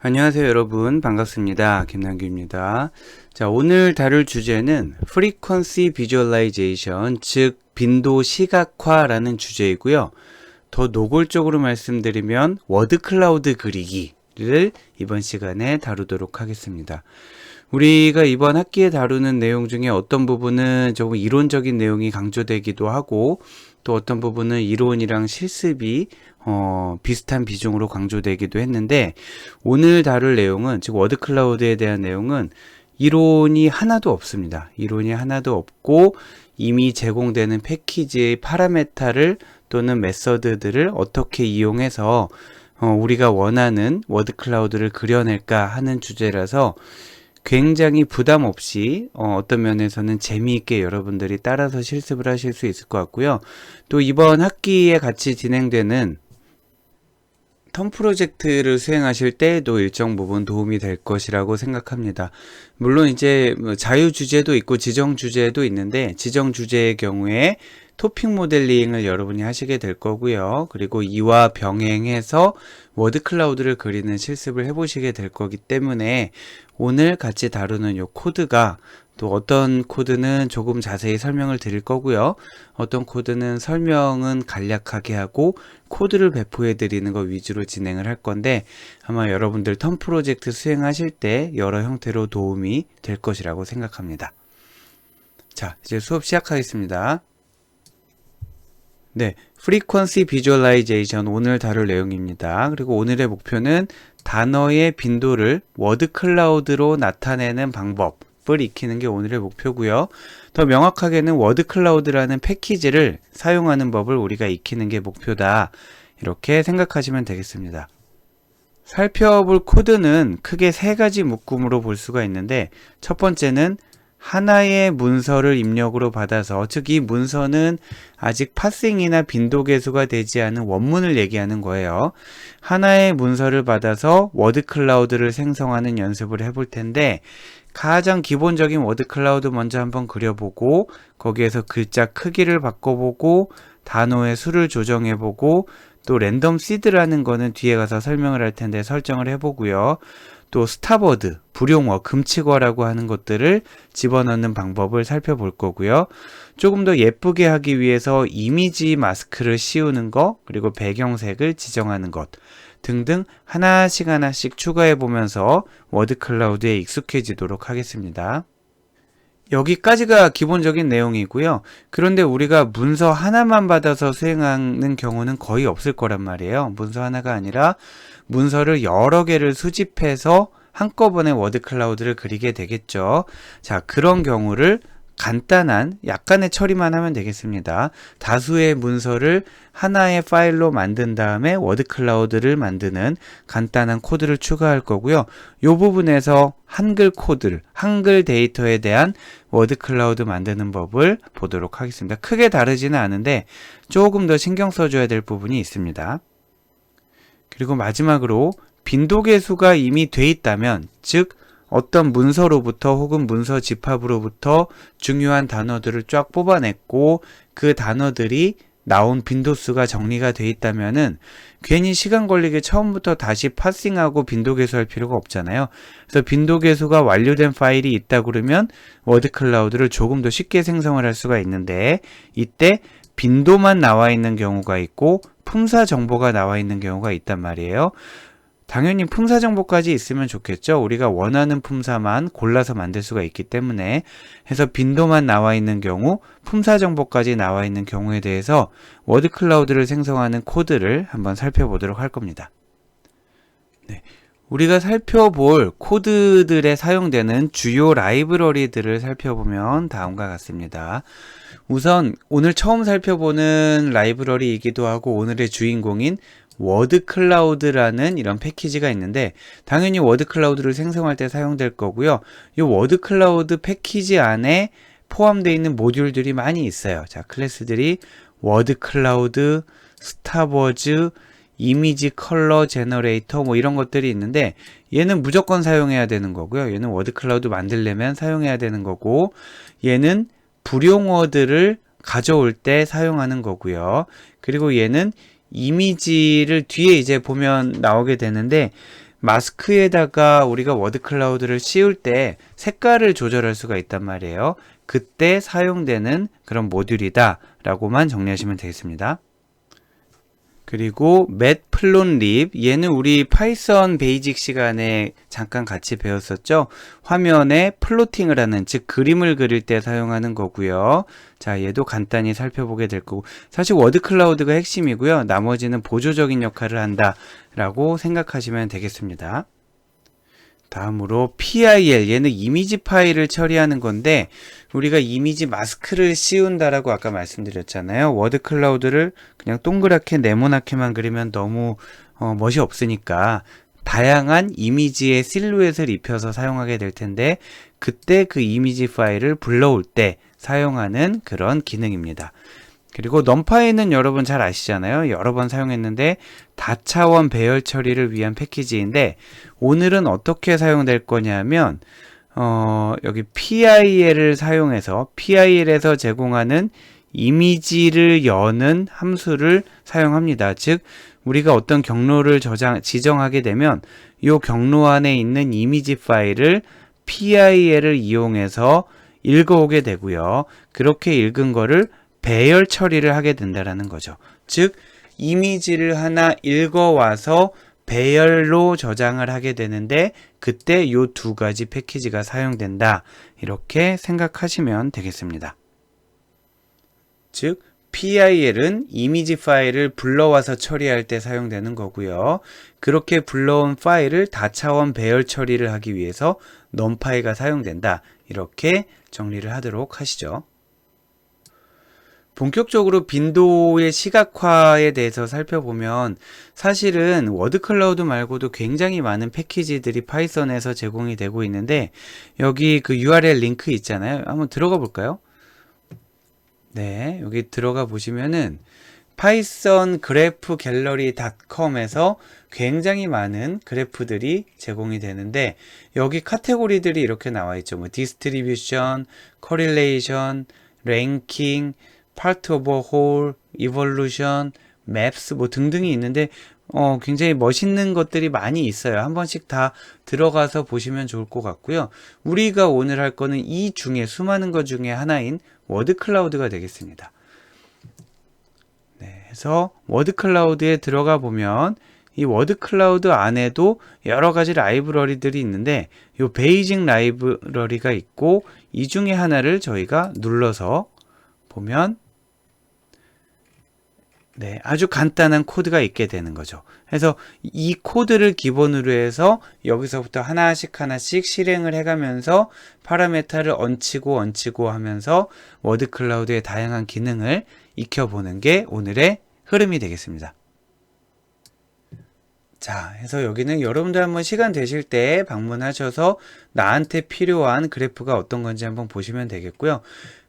안녕하세요 여러분, 반갑습니다. 김남규입니다. 자, 오늘 다룰 주제는 Frequency Visualization, 즉 빈도 시각화라는 주제이고요. 더 노골적으로 말씀드리면 워드 클라우드 그리기를 이번 시간에 다루도록 하겠습니다. 우리가 이번 학기에 다루는 내용 중에 어떤 부분은 조금 이론적인 내용이 강조되기도 하고, 또 어떤 부분은 이론이랑 실습이 비슷한 비중으로 강조되기도 했는데, 오늘 다룰 내용은, 즉 워드 클라우드에 대한 내용은 이론이 하나도 없습니다. 이론이 하나도 없고 이미 제공되는 패키지의 파라메타를 또는 메서드들을 어떻게 이용해서 우리가 원하는 워드 클라우드를 그려낼까 하는 주제라서 굉장히 부담 없이 어떤 면에서는 재미있게 여러분들이 따라서 실습을 하실 수 있을 것 같고요. 또 이번 학기에 같이 진행되는 텀 프로젝트를 수행하실 때도 일정 부분 도움이 될 것이라고 생각합니다. 물론 이제 자유 주제도 있고 지정 주제도 있는데, 지정 주제의 경우에 토픽 모델링을 여러분이 하시게 될 거고요. 그리고 이와 병행해서 워드 클라우드를 그리는 실습을 해보시게 될 거기 때문에 오늘 같이 다루는 이 코드가, 또 어떤 코드는 조금 자세히 설명을 드릴 거고요. 어떤 코드는 설명은 간략하게 하고 코드를 배포해 드리는 것 위주로 진행을 할 건데, 아마 여러분들 텀 프로젝트 수행하실 때 여러 형태로 도움이 될 것이라고 생각합니다. 자, 이제 수업 시작하겠습니다. 네, Frequency Visualization 오늘 다룰 내용입니다. 그리고 오늘의 목표는 단어의 빈도를 워드 클라우드로 나타내는 방법을 익히는 게 오늘의 목표고요. 더 명확하게는 워드 클라우드라는 패키지를 사용하는 법을 우리가 익히는 게 목표다. 이렇게 생각하시면 되겠습니다. 살펴볼 코드는 크게 세 가지 묶음으로 볼 수가 있는데, 첫 번째는 하나의 문서를 입력으로 받아서, 즉 이 문서는 아직 파싱이나 빈도 계수가 되지 않은 원문을 얘기하는 거예요. 하나의 문서를 받아서 워드 클라우드를 생성하는 연습을 해볼 텐데, 가장 기본적인 워드 클라우드 먼저 한번 그려보고, 거기에서 글자 크기를 바꿔보고, 단어의 수를 조정해보고, 또 랜덤 시드라는 거는 뒤에 가서 설명을 할 텐데 설정을 해보고요. 또 스탑워드, 불용어, 금칙어라고 하는 것들을 집어넣는 방법을 살펴볼 거고요. 조금 더 예쁘게 하기 위해서 이미지 마스크를 씌우는 거, 그리고 배경색을 지정하는 것 등등 하나씩 추가해 보면서 워드 클라우드에 익숙해지도록 하겠습니다. 여기까지가 기본적인 내용이고요. 그런데 우리가 문서 하나만 받아서 수행하는 경우는 거의 없을 거란 말이에요. 문서 하나가 아니라 문서를 여러 개를 수집해서 한꺼번에 워드 클라우드를 그리게 되겠죠. 자, 그런 경우를 간단한 약간의 처리만 하면 되겠습니다. 다수의 문서를 하나의 파일로 만든 다음에 워드 클라우드를 만드는 간단한 코드를 추가할 거고요. 이 부분에서 한글 코드를, 한글 데이터에 대한 워드 클라우드 만드는 법을 보도록 하겠습니다. 크게 다르지는 않은데 조금 더 신경 써줘야 될 부분이 있습니다. 그리고 마지막으로 빈도 계수가 이미 돼 있다면, 즉 어떤 문서로부터 혹은 문서 집합으로부터 중요한 단어들을 쫙 뽑아냈고 그 단어들이 나온 빈도수가 정리가 돼 있다면은 괜히 시간 걸리게 처음부터 다시 파싱하고 빈도 계수할 필요가 없잖아요. 그래서 빈도 계수가 완료된 파일이 있다 그러면 워드 클라우드를 조금 더 쉽게 생성을 할 수가 있는데, 이때 빈도만 나와 있는 경우가 있고 품사 정보가 나와 있는 경우가 있단 말이에요. 당연히 품사 정보까지 있으면 좋겠죠. 우리가 원하는 품사만 골라서 만들 수가 있기 때문에. 해서 빈도만 나와 있는 경우, 품사 정보까지 나와 있는 경우에 대해서 워드 클라우드를 생성하는 코드를 한번 살펴보도록 할 겁니다. 네. 우리가 살펴볼 코드들에 사용되는 주요 라이브러리들을 살펴보면 다음과 같습니다. 우선 오늘 처음 살펴보는 라이브러리이기도 하고 오늘의 주인공인 워드 클라우드라는 이런 패키지가 있는데, 당연히 워드 클라우드를 생성할 때 사용될 거고요. 이 워드 클라우드 패키지 안에 포함되어 있는 모듈들이 많이 있어요. 자, 클래스들이 워드 클라우드, 스탑워즈, 이미지 컬러 제너레이터 뭐 이런 것들이 있는데, 얘는 무조건 사용해야 되는 거고요. 얘는 워드 클라우드 만들려면 사용해야 되는 거고, 얘는 불용어들을 가져올 때 사용하는 거고요. 그리고 얘는 이미지를 뒤에 이제 보면 나오게 되는데, 마스크에다가 우리가 워드 클라우드를 씌울 때 색깔을 조절할 수가 있단 말이에요. 그때 사용되는 그런 모듈이다 라고만 정리하시면 되겠습니다. 그리고 맷플론립, 얘는 우리 파이썬 베이직 시간에 잠깐 같이 배웠었죠. 화면에 플로팅을 하는, 즉 그림을 그릴 때 사용하는 거고요. 자, 얘도 간단히 살펴보게 될 거고, 사실 워드 클라우드가 핵심이고요. 나머지는 보조적인 역할을 한다 라고 생각하시면 되겠습니다. 다음으로 PIL, 얘는 이미지 파일을 처리하는 건데, 우리가 이미지 마스크를 씌운다라고 아까 말씀드렸잖아요. 워드 클라우드를 그냥 동그랗게 네모나게만 그리면 너무 멋이 없으니까 다양한 이미지의 실루엣을 입혀서 사용하게 될 텐데, 그때 그 이미지 파일을 불러올 때 사용하는 그런 기능입니다. 그리고 넘파이는 여러분 잘 아시잖아요. 여러 번 사용했는데 다차원 배열 처리를 위한 패키지인데, 오늘은 어떻게 사용될 거냐면 여기 PIL을 사용해서 PIL에서 제공하는 이미지를 여는 함수를 사용합니다. 즉 우리가 어떤 경로를 지정하게 되면 이 경로 안에 있는 이미지 파일을 PIL을 이용해서 읽어오게 되고요. 그렇게 읽은 거를 배열 처리를 하게 된다는 거죠. 즉 이미지를 하나 읽어와서 배열로 저장을 하게 되는데, 그때 이 두 가지 패키지가 사용된다, 이렇게 생각하시면 되겠습니다. 즉 PIL은 이미지 파일을 불러와서 처리할 때 사용되는 거고요. 그렇게 불러온 파일을 다차원 배열 처리를 하기 위해서 넘파이가 사용된다, 이렇게 정리를 하도록 하시죠. 본격적으로 빈도의 시각화에 대해서 살펴보면 사실은 워드 클라우드 말고도 굉장히 많은 패키지들이 파이썬에서 제공이 되고 있는데, 여기 그 URL 링크 있잖아요. 한번 들어가 볼까요? 네, 여기 들어가 보시면은 파이썬 그래프 갤러리.com에서 굉장히 많은 그래프들이 제공이 되는데, 여기 카테고리들이 이렇게 나와 있죠. 뭐 디스트리뷰션, 코릴레이션, 랭킹, 파트 오버 홀, 이볼루션, 맵스 뭐 등등이 있는데 굉장히 멋있는 것들이 많이 있어요. 한 번씩 다 들어가서 보시면 좋을 것 같고요. 우리가 오늘 할 거는 이 중에 수많은 것 중에 하나인 워드 클라우드가 되겠습니다. 네, 그래서 워드 클라우드에 들어가 보면 이 워드 클라우드 안에도 여러 가지 라이브러리들이 있는데, 이 베이직 라이브러리가 있고, 이 중에 하나를 저희가 눌러서 보면 네, 아주 간단한 코드가 있게 되는 거죠. 그래서 이 코드를 기본으로 해서 여기서부터 하나씩 실행을 해가면서 파라메타를 얹히고 하면서 워드 클라우드의 다양한 기능을 익혀보는 게 오늘의 흐름이 되겠습니다. 자, 그래서 여기는 여러분들 한번 시간 되실 때 방문하셔서 나한테 필요한 그래프가 어떤 건지 한번 보시면 되겠고요.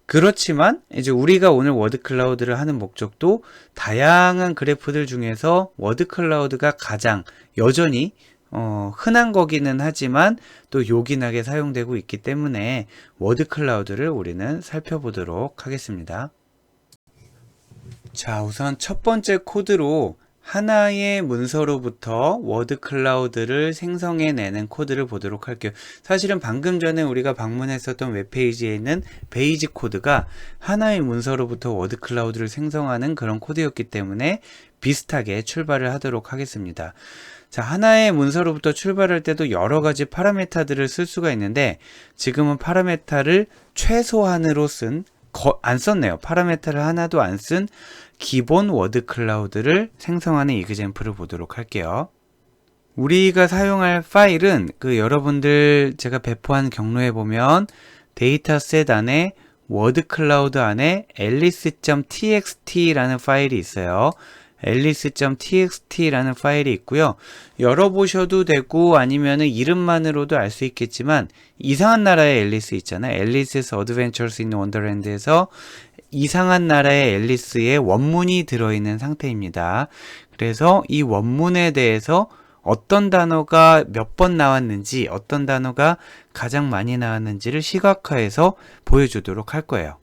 그렇지만 이제 우리가 오늘 워드 클라우드를 하는 목적도 다양한 그래프들 중에서 워드 클라우드가 가장 여전히 흔한 거기는 하지만 또 요긴하게 사용되고 있기 때문에 워드 클라우드를 우리는 살펴보도록 하겠습니다. 자, 우선 첫 번째 코드로 하나의 문서로부터 워드 클라우드를 생성해내는 코드를 보도록 할게요. 사실은 방금 전에 우리가 방문했었던 웹페이지에 있는 베이직 코드가 하나의 문서로부터 워드 클라우드를 생성하는 그런 코드였기 때문에 비슷하게 출발을 하도록 하겠습니다. 자, 하나의 문서로부터 출발할 때도 여러 가지 파라메타들을 쓸 수가 있는데, 지금은 파라메타를 최소한으로 안 썼네요. 파라메타를 하나도 안 쓴 기본 워드 클라우드를 생성하는 이그젬플을 보도록 할게요. 우리가 사용할 파일은 여러분들 제가 배포한 경로에 보면 데이터셋 안에 워드 클라우드 안에 alice.txt라는 파일이 있어요. alice.txt라는 파일이 있고요. 열어보셔도 되고 아니면은 이름만으로도 알 수 있겠지만, 이상한 나라의 앨리스 있잖아요. Alice's Adventures in Wonderland에서 이상한 나라의 앨리스의 원문이 들어있는 상태입니다. 그래서 이 원문에 대해서 어떤 단어가 몇 번 나왔는지, 어떤 단어가 가장 많이 나왔는지를 시각화해서 보여주도록 할 거예요.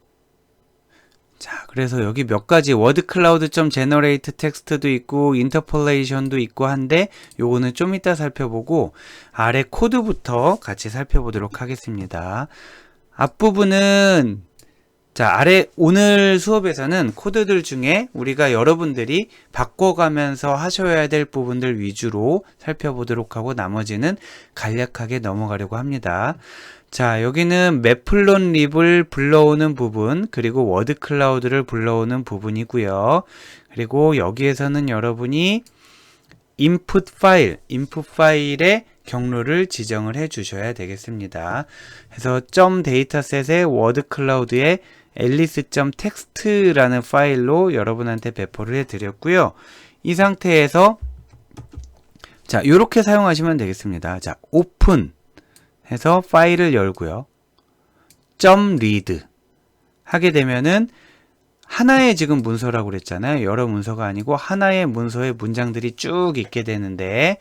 자, 그래서 여기 몇 가지 워드 클라우드 점 제너레이트 텍스트도 있고 인터폴레이션도 있고 한데 요거는 좀 이따 살펴보고 아래 코드부터 같이 살펴보도록 하겠습니다. 앞부분은 자, 아래 오늘 수업에서는 코드들 중에 우리가 여러분들이 바꿔가면서 하셔야 될 부분들 위주로 살펴보도록 하고 나머지는 간략하게 넘어가려고 합니다. 자, 여기는 매플론 립을 불러오는 부분, 그리고 워드 클라우드를 불러오는 부분이고요. 그리고 여기에서는 여러분이 input 파일의 경로를 지정을 해 주셔야 되겠습니다. 그래서 .dataset의 워드 클라우드에 alice.txt라는 파일로 여러분한테 배포를 해 드렸고요. 이 상태에서 자, 이렇게 사용하시면 되겠습니다. 자, open 해서 파일을 열고요. .read 하게 되면은 하나의 지금 문서라고 그랬잖아요. 여러 문서가 아니고 하나의 문서에 문장들이 쭉 있게 되는데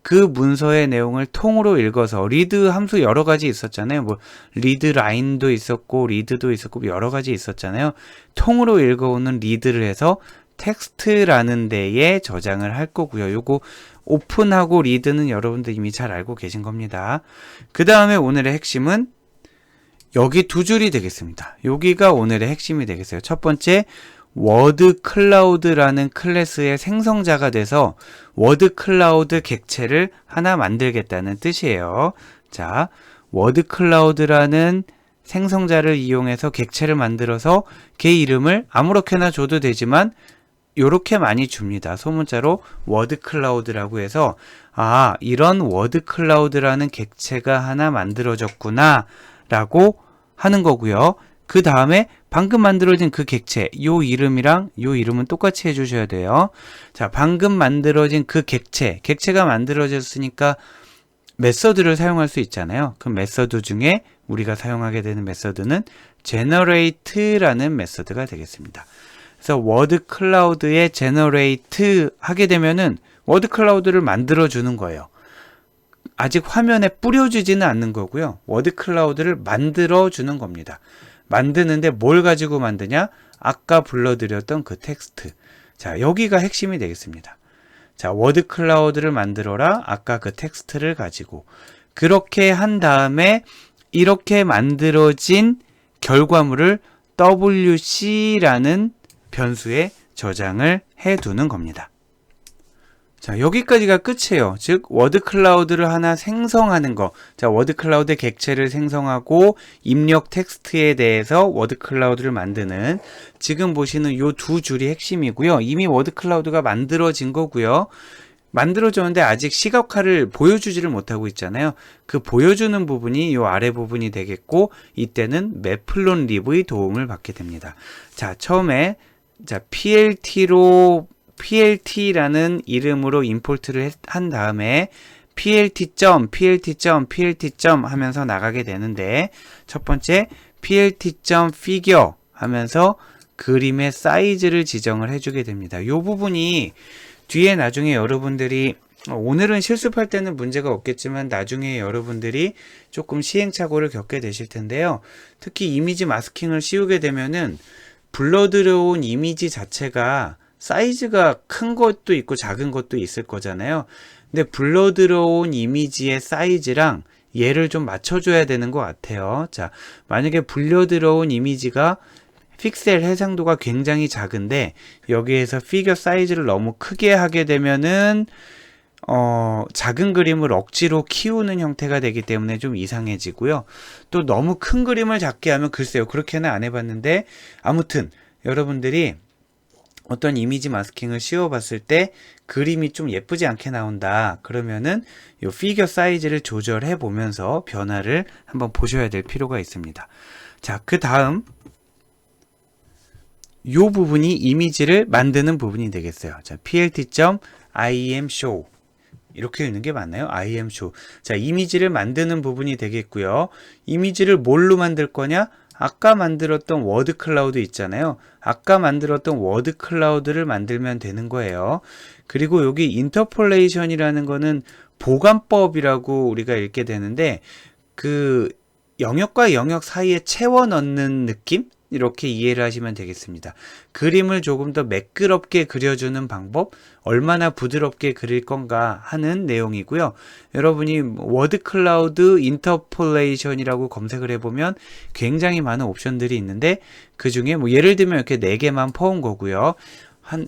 그 문서의 내용을 통으로 읽어서 read 함수 여러 가지 있었잖아요. 뭐 read line도 있었고 read도 있었고 여러 가지 있었잖아요. 통으로 읽어오는 read를 해서 텍스트라는 데에 저장을 할 거고요. 요거 오픈하고 리드는 여러분들 이미 잘 알고 계신 겁니다. 그 다음에 오늘의 핵심은 여기 두 줄이 되겠습니다. 여기가 오늘의 핵심이 되겠어요. 첫 번째, 워드 클라우드라는 클래스의 생성자가 돼서 워드 클라우드 객체를 하나 만들겠다는 뜻이에요. 자, 워드 클라우드라는 생성자를 이용해서 객체를 만들어서 걔 이름을 아무렇게나 줘도 되지만 요렇게 많이 줍니다. 소문자로 워드 클라우드라고 해서 아, 이런 워드 클라우드라는 객체가 하나 만들어졌구나 라고 하는 거고요. 그 다음에 방금 만들어진 그 객체, 요 이름이랑 요 이름은 똑같이 해주셔야 돼요. 자, 방금 만들어진 그 객체가 만들어졌으니까 메서드를 사용할 수 있잖아요. 그 메서드 중에 우리가 사용하게 되는 메서드는 generate라는 메서드가 되겠습니다. 그래서 워드 클라우드에 generate 하게 되면은 워드 클라우드를 만들어 주는 거예요. 아직 화면에 뿌려주지는 않는 거고요. 워드 클라우드를 만들어 주는 겁니다. 만드는데 뭘 가지고 만드냐? 아까 불러드렸던 그 텍스트. 자, 여기가 핵심이 되겠습니다. 자, 워드 클라우드를 만들어라. 아까 그 텍스트를 가지고. 그렇게 한 다음에 이렇게 만들어진 결과물을 wc라는 변수에 저장을 해 두는 겁니다. 자, 여기까지가 끝이에요. 즉 워드 클라우드를 하나 생성하는 거. 자, 워드 클라우드 객체를 생성하고 입력 텍스트에 대해서 워드 클라우드를 만드는 지금 보시는 요 두 줄이 핵심이고요. 이미 워드 클라우드가 만들어진 거고요. 만들어졌는데 아직 시각화를 보여주지를 못하고 있잖아요. 그 보여주는 부분이 요 아래 부분이 되겠고 이때는 매플론 립의 도움을 받게 됩니다. 자, 처음에 자, PLT라는 이름으로 임포트를 한 다음에 plt 하면서 나가게 되는데 첫 번째 plt.figure 하면서 그림의 사이즈를 지정을 해주게 됩니다. 이 부분이 뒤에 나중에 여러분들이 오늘은 실습할 때는 문제가 없겠지만 나중에 여러분들이 조금 시행착오를 겪게 되실 텐데요. 특히 이미지 마스킹을 씌우게 되면은 불러들여온 이미지 자체가 사이즈가 큰 것도 있고 작은 것도 있을 거잖아요. 근데 불러들여온 이미지의 사이즈랑 얘를 좀 맞춰줘야 되는 것 같아요. 자, 만약에 불려들어온 이미지가 픽셀 해상도가 굉장히 작은데 여기에서 피겨 사이즈를 너무 크게 하게 되면은 작은 그림을 억지로 키우는 형태가 되기 때문에 좀 이상해지고요. 또 너무 큰 그림을 작게 하면 글쎄요, 그렇게는 안 해봤는데 아무튼 여러분들이 어떤 이미지 마스킹을 씌워봤을 때 그림이 좀 예쁘지 않게 나온다 그러면은 이 피겨 사이즈를 조절해 보면서 변화를 한번 보셔야 될 필요가 있습니다. 자, 그 다음 이 부분이 이미지를 만드는 부분이 되겠어요. 자, plt.imshow 이렇게 읽는 게 맞나요? imshow. 자, 이미지를 만드는 부분이 되겠고요. 이미지를 뭘로 만들 거냐? 아까 만들었던 워드 클라우드 있잖아요. 아까 만들었던 워드 클라우드를 만들면 되는 거예요. 그리고 여기 인터폴레이션이라는 거는 보관법이라고 우리가 읽게 되는데 그 영역과 영역 사이에 채워 넣는 느낌? 이렇게 이해를 하시면 되겠습니다. 그림을 조금 더 매끄럽게 그려주는 방법, 얼마나 부드럽게 그릴 건가 하는 내용이고요. 여러분이 워드 클라우드 인터폴레이션이라고 검색을 해보면 굉장히 많은 옵션들이 있는데 그 중에 뭐 예를 들면 이렇게 4개만 퍼온 거고요. 한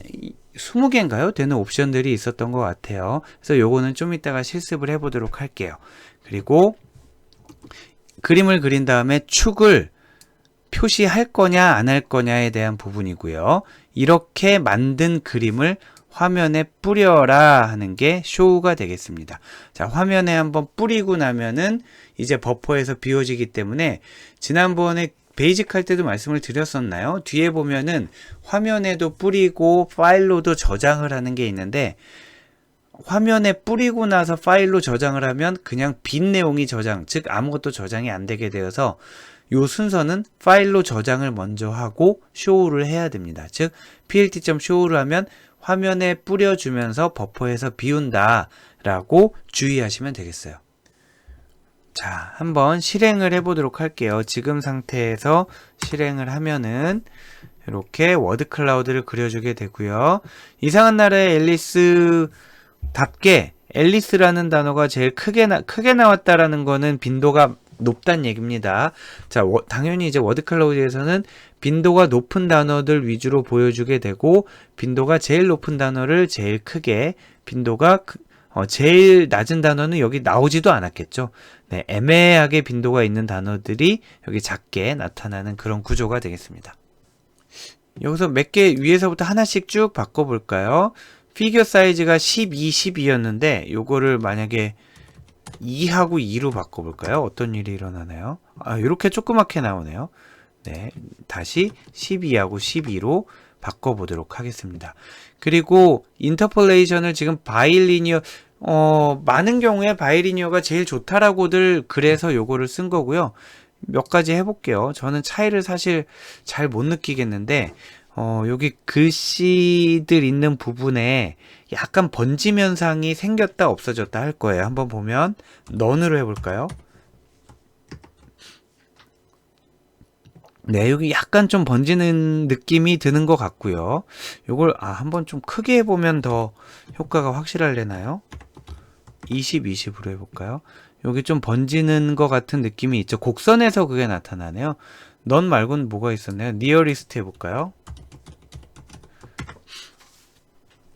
20개인가요? 되는 옵션들이 있었던 것 같아요. 그래서 요거는 좀 이따가 실습을 해보도록 할게요. 그리고 그림을 그린 다음에 축을 표시할 거냐 안 할 거냐에 대한 부분이고요. 이렇게 만든 그림을 화면에 뿌려라 하는 게 쇼가 되겠습니다. 자, 화면에 한번 뿌리고 나면은 이제 버퍼에서 비워지기 때문에 지난번에 베이직 할 때도 말씀을 드렸었나요? 뒤에 보면은 화면에도 뿌리고 파일로도 저장을 하는 게 있는데 화면에 뿌리고 나서 파일로 저장을 하면 그냥 빈 내용이 저장, 즉 아무것도 저장이 안 되게 되어서 요 순서는 파일로 저장을 먼저 하고 쇼를 해야 됩니다. 즉 plt.show를 하면 화면에 뿌려주면서 버퍼에서 비운다 라고 주의하시면 되겠어요. 자, 한번 실행을 해보도록 할게요. 지금 상태에서 실행을 하면은 이렇게 워드 클라우드를 그려주게 되고요. 이상한 나라의 앨리스답게 앨리스라는 단어가 제일 크게 나왔다라는 거는 빈도가 높다는 얘기입니다. 자, 당연히 이제 워드 클라우드에서는 빈도가 높은 단어들 위주로 보여주게 되고 빈도가 제일 높은 단어를 제일 크게, 빈도가 제일 낮은 단어는 여기 나오지도 않았겠죠. 네, 애매하게 빈도가 있는 단어들이 여기 작게 나타나는 그런 구조가 되겠습니다. 여기서 몇 개 위에서부터 하나씩 쭉 바꿔볼까요? 피규어 사이즈가 12, 12였는데 요거를 만약에 2하고 2로 바꿔볼까요? 어떤 일이 일어나나요? 아, 이렇게 조그맣게 나오네요. 네, 다시 12하고 12로 바꿔보도록 하겠습니다. 그리고 인터폴레이션을 지금 바이리니어, 많은 경우에 바이리니어가 제일 좋다라고들 그래서 요거를 쓴 거고요. 몇 가지 해볼게요. 저는 차이를 사실 잘 못 느끼겠는데 여기 글씨들 있는 부분에 약간 번짐 현상이 생겼다 없어졌다 할 거예요. 한번 보면 넌으로 해볼까요? 네, 여기 약간 좀 번지는 느낌이 드는 것 같고요. 요걸 한번 좀 크게 해보면 더 효과가 확실하려나요? 20, 20으로 해볼까요? 여기 좀 번지는 것 같은 느낌이 있죠. 곡선에서 그게 나타나네요. 넌 말고는 뭐가 있었나요? 니어리스트 해볼까요?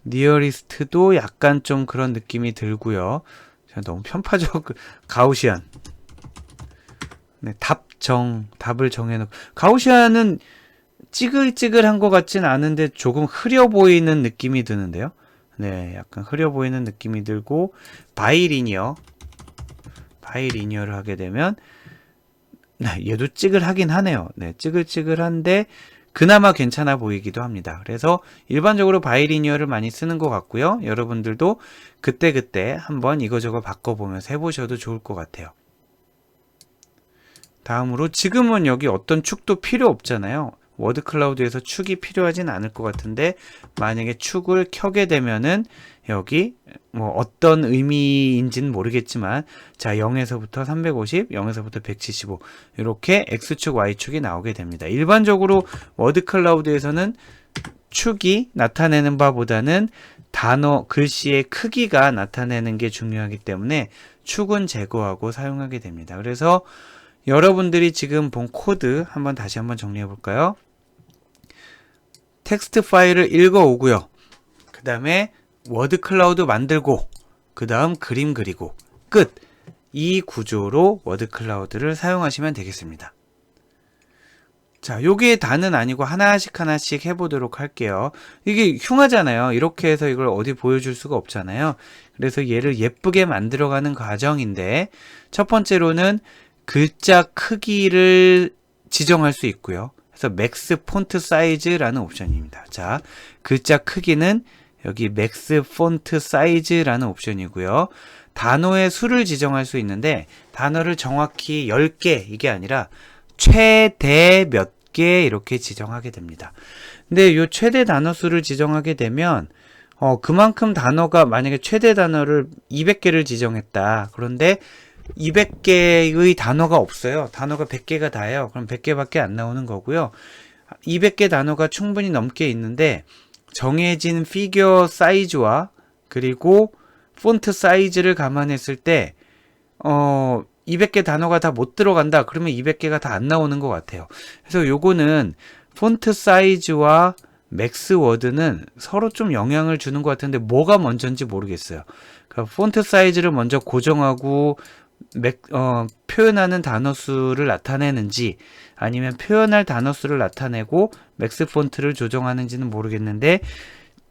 니어리스트도 약간 좀 그런 느낌이 들고요. 너무 편파적. 가우시안. 네, 답을 정해놓고. 가우시안은 찌글찌글한 것 같진 않은데 조금 흐려 보이는 느낌이 드는데요. 네, 약간 흐려 보이는 느낌이 들고, 바이리니어를 하게 되면, 네, 얘도 찌글하긴 하네요. 네, 찌글찌글한데, 그나마 괜찮아 보이기도 합니다. 그래서 일반적으로 바이리니어를 많이 쓰는 것 같고요. 여러분들도 그때그때 한번 이거저거 바꿔보면서 해보셔도 좋을 것 같아요. 다음으로 지금은 여기 어떤 축도 필요 없잖아요. 워드 클라우드에서 축이 필요하진 않을 것 같은데 만약에 축을 켜게 되면은 여기 뭐 어떤 의미인지는 모르겠지만 자 0에서부터 350, 0에서부터 175 이렇게 X축, Y축이 나오게 됩니다. 일반적으로 워드 클라우드에서는 축이 나타내는 바보다는 단어, 글씨의 크기가 나타내는 게 중요하기 때문에 축은 제거하고 사용하게 됩니다. 그래서 여러분들이 지금 본 코드 다시 한번 정리해 볼까요? 텍스트 파일을 읽어오고요. 그 다음에 워드 클라우드 만들고 그 다음 그림 그리고 끝! 이 구조로 워드 클라우드를 사용하시면 되겠습니다. 자, 요게 다는 아니고 하나씩 해보도록 할게요. 이게 흉하잖아요. 이렇게 해서 이걸 어디 보여줄 수가 없잖아요. 그래서 얘를 예쁘게 만들어가는 과정인데 첫 번째로는 글자 크기를 지정할 수 있고요. 그래서 맥스 폰트 사이즈라는 옵션입니다. 자, 글자 크기는 여기 맥스 폰트 사이즈라는 옵션이고요. 단어의 수를 지정할 수 있는데 단어를 정확히 10개 이게 아니라 최대 몇 개 이렇게 지정하게 됩니다. 근데 이 최대 단어 수를 지정하게 되면 그만큼 단어가 만약에 최대 단어를 200개를 지정했다. 그런데 200개의 단어가 없어요. 단어가 100개가 다예요. 그럼 100개밖에 안 나오는 거고요. 200개 단어가 충분히 넘게 있는데 정해진 피규어 사이즈와 그리고 폰트 사이즈를 감안했을 때 200개 단어가 다 못 들어간다. 그러면 200개가 다 안 나오는 것 같아요. 그래서 요거는 폰트 사이즈와 맥스 워드는 서로 좀 영향을 주는 것 같은데 뭐가 먼저인지 모르겠어요. 그러니까 폰트 사이즈를 먼저 고정하고 표현하는 단어 수를 나타내는지 아니면 표현할 단어 수를 나타내고 맥스 폰트를 조정하는지는 모르겠는데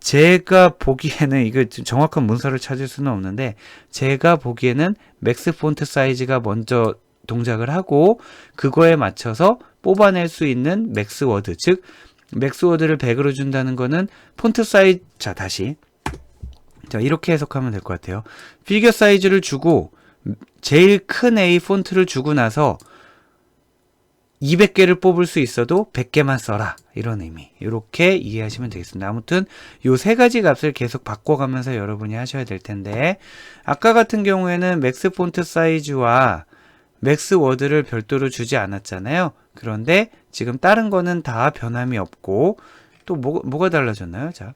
제가 보기에는 이거 정확한 문서를 찾을 수는 없는데 제가 보기에는 맥스 폰트 사이즈가 먼저 동작을 하고 그거에 맞춰서 뽑아낼 수 있는 맥스 워드 즉 맥스 워드를 100으로 준다는 거는 폰트 사이즈 자 다시 자 이렇게 해석하면 될 것 같아요. 피규어 사이즈를 주고 제일 큰 A 폰트를 주고 나서 200개를 뽑을 수 있어도 100개만 써라 이런 의미 이렇게 이해하시면 되겠습니다. 아무튼 요 세 가지 값을 계속 바꿔가면서 여러분이 하셔야 될 텐데 아까 같은 경우에는 맥스 폰트 사이즈와 맥스 워드를 별도로 주지 않았잖아요. 그런데 지금 다른 거는 다 변함이 없고 또 뭐가 달라졌나요? 자,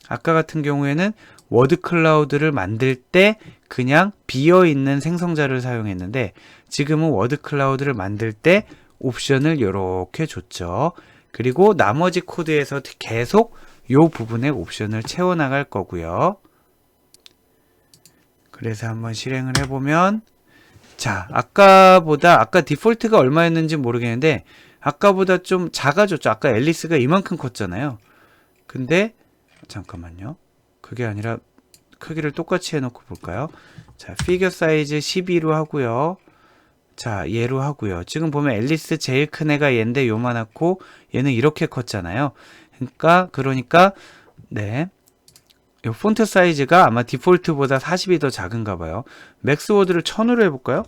아까 같은 경우에는 워드 클라우드를 만들 때 그냥 비어있는 생성자를 사용했는데 지금은 워드 클라우드를 만들 때 옵션을 이렇게 줬죠. 그리고 나머지 코드에서 계속 요 부분에 옵션을 채워나갈 거고요. 그래서 한번 실행을 해보면 자, 아까 디폴트가 얼마였는지 모르겠는데 아까보다 좀 작아졌죠. 아까 앨리스가 이만큼 컸잖아요. 근데 잠깐만요. 그게 아니라 크기를 똑같이 해놓고 볼까요? 자, 피규어 사이즈 12로 하고요. 자, 얘로 하고요. 지금 보면 앨리스 제일 큰 애가 얘인데 요만하고 얘는 이렇게 컸잖아요. 그러니까 네. 요 폰트 사이즈가 아마 디폴트보다 40이 더 작은가 봐요. 맥스 워드를 1000으로 해볼까요?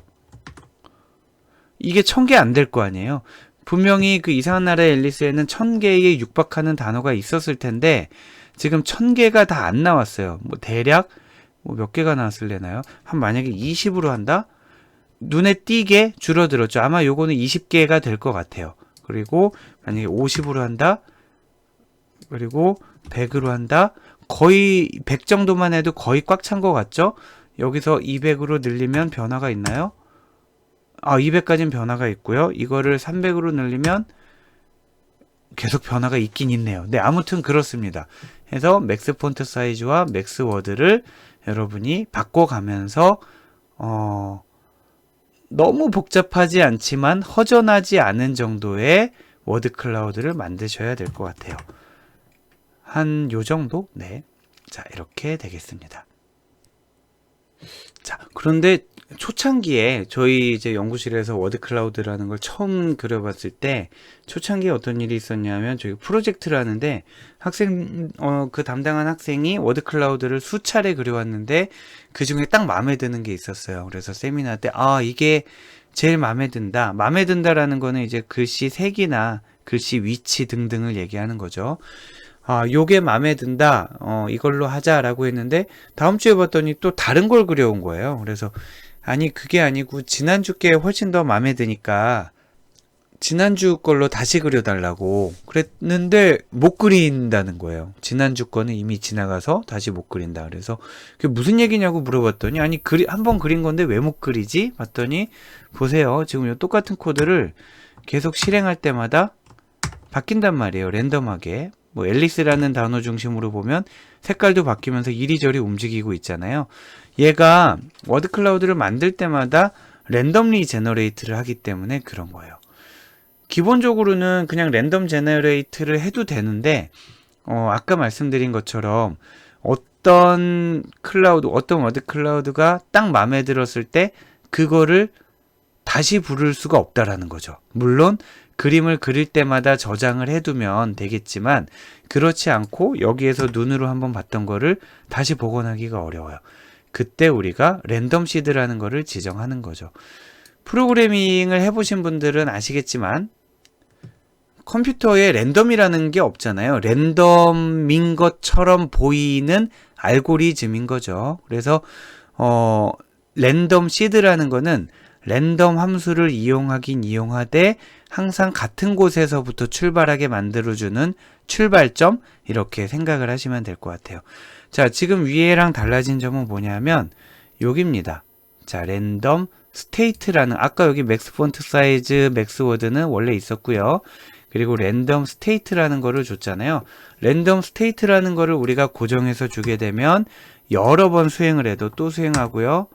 이게 1000개 안 될 거 아니에요. 분명히 그 이상한 나라의 앨리스에는 1000개에 육박하는 단어가 있었을 텐데 지금 1000개가 다 안 나왔어요. 뭐 대략 몇 개가 나왔을래나요? 만약에 20으로 한다? 눈에 띄게 줄어들었죠. 아마 요거는 20개가 될 것 같아요. 그리고 만약에 50으로 한다? 그리고 100으로 한다? 거의 100 정도만 해도 거의 꽉 찬 것 같죠? 여기서 200으로 늘리면 변화가 있나요? 200까지는 변화가 있고요. 이거를 300으로 늘리면 계속 변화가 있긴 있네요. 네, 아무튼 그렇습니다. 해서 맥스 폰트 사이즈와 맥스 워드를 여러분이 바꿔가면서 너무 복잡하지 않지만 허전하지 않은 정도의 워드 클라우드를 만드셔야 될 것 같아요. 한 요 정도? 네. 자, 이렇게 되겠습니다. 자, 그런데 초창기에 저희 이제 연구실에서 워드 클라우드라는 걸 처음 그려봤을 때 초창기에 어떤 일이 있었냐면 저희 프로젝트를 하는데 그 담당한 학생이 워드 클라우드를 수차례 그려왔는데 그 중에 딱 마음에 드는 게 있었어요. 그래서 세미나 때 이게 제일 마음에 든다. 마음에 든다라는 거는 이제 글씨 색이나 글씨 위치 등등을 얘기하는 거죠. 요게 마음에 든다. 이걸로 하자라고 했는데 다음 주에 봤더니 또 다른 걸 그려온 거예요. 그래서 아니 그게 아니고 지난주 게 훨씬 더 마음에 드니까 지난주 걸로 다시 그려달라고 그랬는데 못 그린다는 거예요. 지난주 거는 이미 지나가서 다시 못 그린다. 그래서 그게 무슨 얘기냐고 물어봤더니 아니 한번 그린 건데 왜 못 그리지? 봤더니 보세요. 지금 이 똑같은 코드를 계속 실행할 때마다 바뀐단 말이에요. 랜덤하게. 뭐 앨리스라는 단어 중심으로 보면 색깔도 바뀌면서 이리저리 움직이고 있잖아요. 얘가 워드 클라우드를 만들 때마다 랜덤리 제너레이트를 하기 때문에 그런 거예요. 기본적으로는 그냥 랜덤 제너레이트를 해도 되는데 아까 말씀드린 것처럼 어떤 워드 클라우드가 딱 마음에 들었을 때 그거를 다시 부를 수가 없다라는 거죠. 물론 그림을 그릴 때마다 저장을 해두면 되겠지만 그렇지 않고 여기에서 눈으로 한번 봤던 거를 다시 복원하기가 어려워요. 그때 우리가 랜덤 시드라는 거를 지정하는 거죠. 프로그래밍을 해보신 분들은 아시겠지만 컴퓨터에 랜덤이라는 게 없잖아요. 랜덤인 것처럼 보이는 알고리즘인 거죠. 그래서 랜덤 시드라는 거는 랜덤 함수를 이용하긴 이용하되 항상 같은 곳에서부터 출발하게 만들어주는 출발점, 이렇게 생각을 하시면 될 것 같아요. 자, 지금 위에랑 달라진 점은 뭐냐면 여기입니다. 자, 랜덤 스테이트라는, 아까 여기 맥스 폰트 사이즈, 맥스 워드는 원래 있었고요. 그리고 랜덤 스테이트라는 거를 줬잖아요. 랜덤 스테이트라는 거를 우리가 고정해서 주게 되면 여러 번 수행을 해도 또 수행하고요.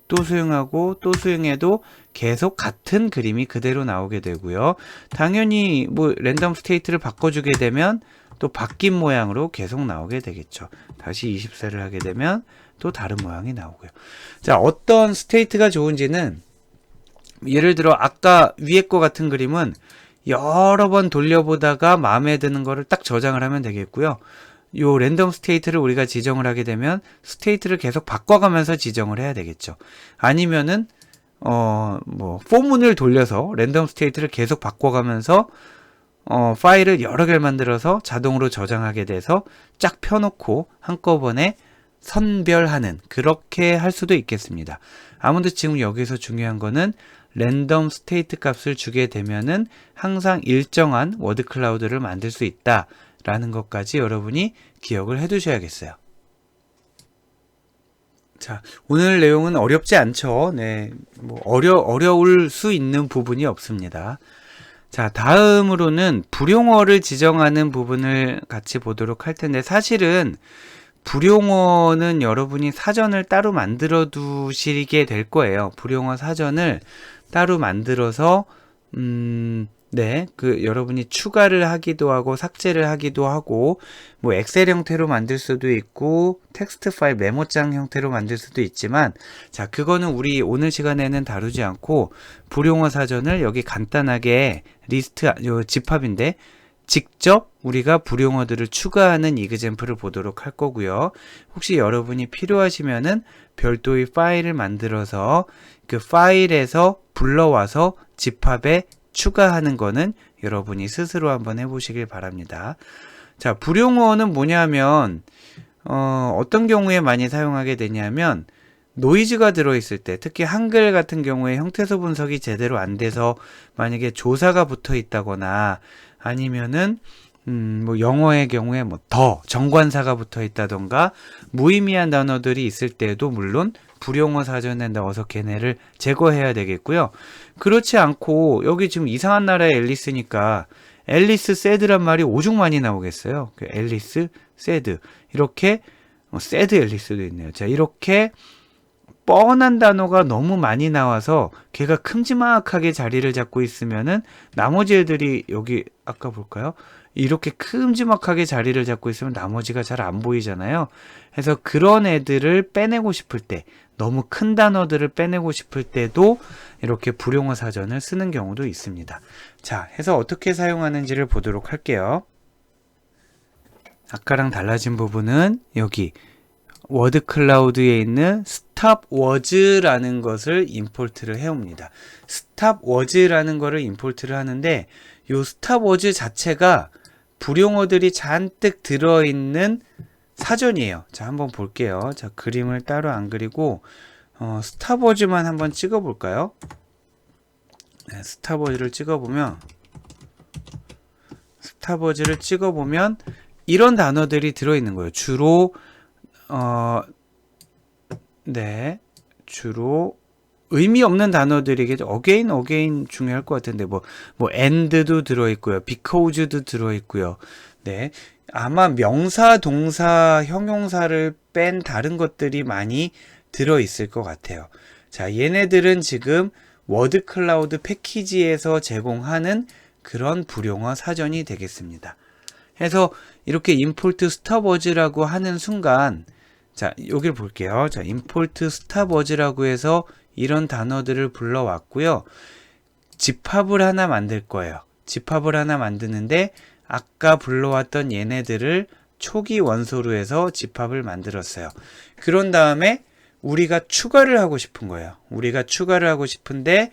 또 수행하고 또 수행해도 계속 같은 그림이 그대로 나오게 되고요. 당연히 뭐 랜덤 스테이트를 바꿔주게 되면 또 바뀐 모양으로 계속 나오게 되겠죠. 다시 20세를 하게 되면 또 다른 모양이 나오고요. 자, 어떤 스테이트가 좋은지는 예를 들어 아까 위에 거 같은 그림은 여러 번 돌려보다가 마음에 드는 거를 딱 저장을 하면 되겠고요. 요 랜덤 스테이트를 우리가 지정을 하게 되면 스테이트를 계속 바꿔가면서 지정을 해야 되겠죠. 아니면은 뭐 포문을 돌려서 랜덤 스테이트를 계속 바꿔가면서 파일을 여러 개를 만들어서 자동으로 저장하게 돼서 쫙 펴놓고 한꺼번에 선별하는, 그렇게 할 수도 있겠습니다. 아무튼 지금 여기서 중요한 거는 랜덤 스테이트 값을 주게 되면은 항상 일정한 워드 클라우드를 만들 수 있다 라는 것까지 여러분이 기억을 해 두셔야겠어요. 자, 오늘 내용은 어렵지 않죠. 네, 뭐 어려울 수 있는 부분이 없습니다. 자, 다음으로는 불용어를 지정하는 부분을 같이 보도록 할 텐데, 사실은 불용어는 여러분이 사전을 따로 만들어 두시게 될 거예요. 불용어 사전을 따로 만들어서 네, 여러분이 추가를 하기도 하고 삭제를 하기도 하고, 뭐 엑셀 형태로 만들 수도 있고 텍스트 파일 메모장 형태로 만들 수도 있지만, 자, 그거는 우리 오늘 시간에는 다루지 않고 불용어 사전을 여기 간단하게 리스트, 집합인데 직접 우리가 불용어들을 추가하는 이그젬플을 보도록 할 거고요. 혹시 여러분이 필요하시면은 별도의 파일을 만들어서 그 파일에서 불러와서 집합에 추가하는 거는 여러분이 스스로 한번 해보시길 바랍니다. 자, 불용어는 뭐냐면 어떤 경우에 많이 사용하게 되냐면 노이즈가 들어있을 때, 특히 한글 같은 경우에 형태소 분석이 제대로 안 돼서 만약에 조사가 붙어 있다거나 아니면은 뭐 영어의 경우에 뭐 더 정관사가 붙어 있다던가 무의미한 단어들이 있을 때도 물론 불용어 사전에 넣어서 걔네를 제거해야 되겠고요. 그렇지 않고 여기 지금 이상한 나라의 앨리스니까 앨리스 새드란 말이 오죽 많이 나오겠어요. 앨리스 새드, 이렇게 새드 앨리스도 있네요. 자, 이렇게 뻔한 단어가 너무 많이 나와서 걔가 큼지막하게 자리를 잡고 있으면은 나머지 애들이 여기 아까 볼까요? 이렇게 큼지막하게 자리를 잡고 있으면 나머지가 잘 안 보이잖아요. 그래서 그런 애들을 빼내고 싶을 때, 너무 큰 단어들을 빼내고 싶을 때도 이렇게 불용어 사전을 쓰는 경우도 있습니다. 자, 해서 어떻게 사용하는지를 보도록 할게요. 아까랑 달라진 부분은 여기 워드 클라우드에 있는 스탑워즈라는 것을 임포트를 해옵니다. 스탑워즈라는 것을 임포트를 하는데, 이 스탑워즈 자체가 불용어들이 잔뜩 들어있는 사전이에요. 자, 한번 볼게요. 자, 그림을 따로 안 그리고 스탑워즈만 한번 찍어 볼까요? 네, 스탑워즈를 찍어보면 이런 단어들이 들어있는 거예요. 주로 주로 의미 없는 단어들이겠죠. again 중요할 것 같은데, 뭐 and도 들어있고요. because도 들어있고요. 네. 아마 명사, 동사, 형용사를 뺀 다른 것들이 많이 들어있을 것 같아요. 자, 얘네들은 지금 워드 클라우드 패키지에서 제공하는 그런 불용어 사전이 되겠습니다. 해서 이렇게 import stopwords라고 하는 순간, 자, 여기를 볼게요. 자, import stopwords라고 해서 이런 단어들을 불러왔고요. 집합을 하나 만들 거예요. 집합을 하나 만드는데 아까 불러왔던 얘네들을 초기 원소로 해서 집합을 만들었어요. 그런 다음에 우리가 추가를 하고 싶은 거예요. 우리가 추가를 하고 싶은데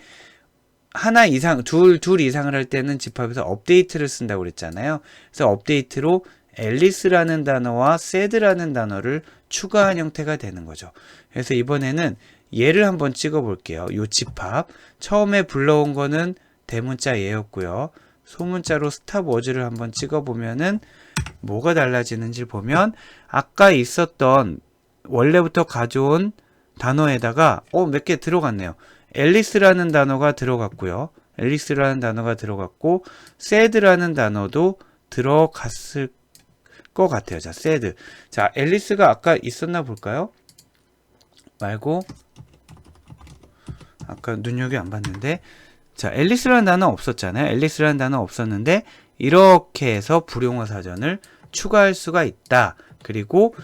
하나 이상, 둘 이상을 할 때는 집합에서 업데이트를 쓴다고 그랬잖아요. 그래서 업데이트로 앨리스라는 단어와 새드라는 단어를 추가한 형태가 되는 거죠. 그래서 이번에는 얘를 한번 찍어 볼게요. 요 집합. 처음에 불러온 거는 대문자 얘였고요. 소문자로 스탑워즈를 한번 찍어 보면은 뭐가 달라지는지 보면 아까 있었던 원래부터 가져온 단어에다가 몇 개 들어갔네요. 앨리스라는 단어가 들어갔고요. 앨리스라는 단어가 들어갔고 sad라는 단어도 들어갔을 것 같아요. 자, sad. 자, 앨리스가 아까 있었나 볼까요? 말고 아까 눈여겨 안 봤는데 자, 앨리스라는 단어 없었잖아요. 앨리스라는 단어 없었는데 이렇게 해서 불용어 사전을 추가할 수가 있다. 그리고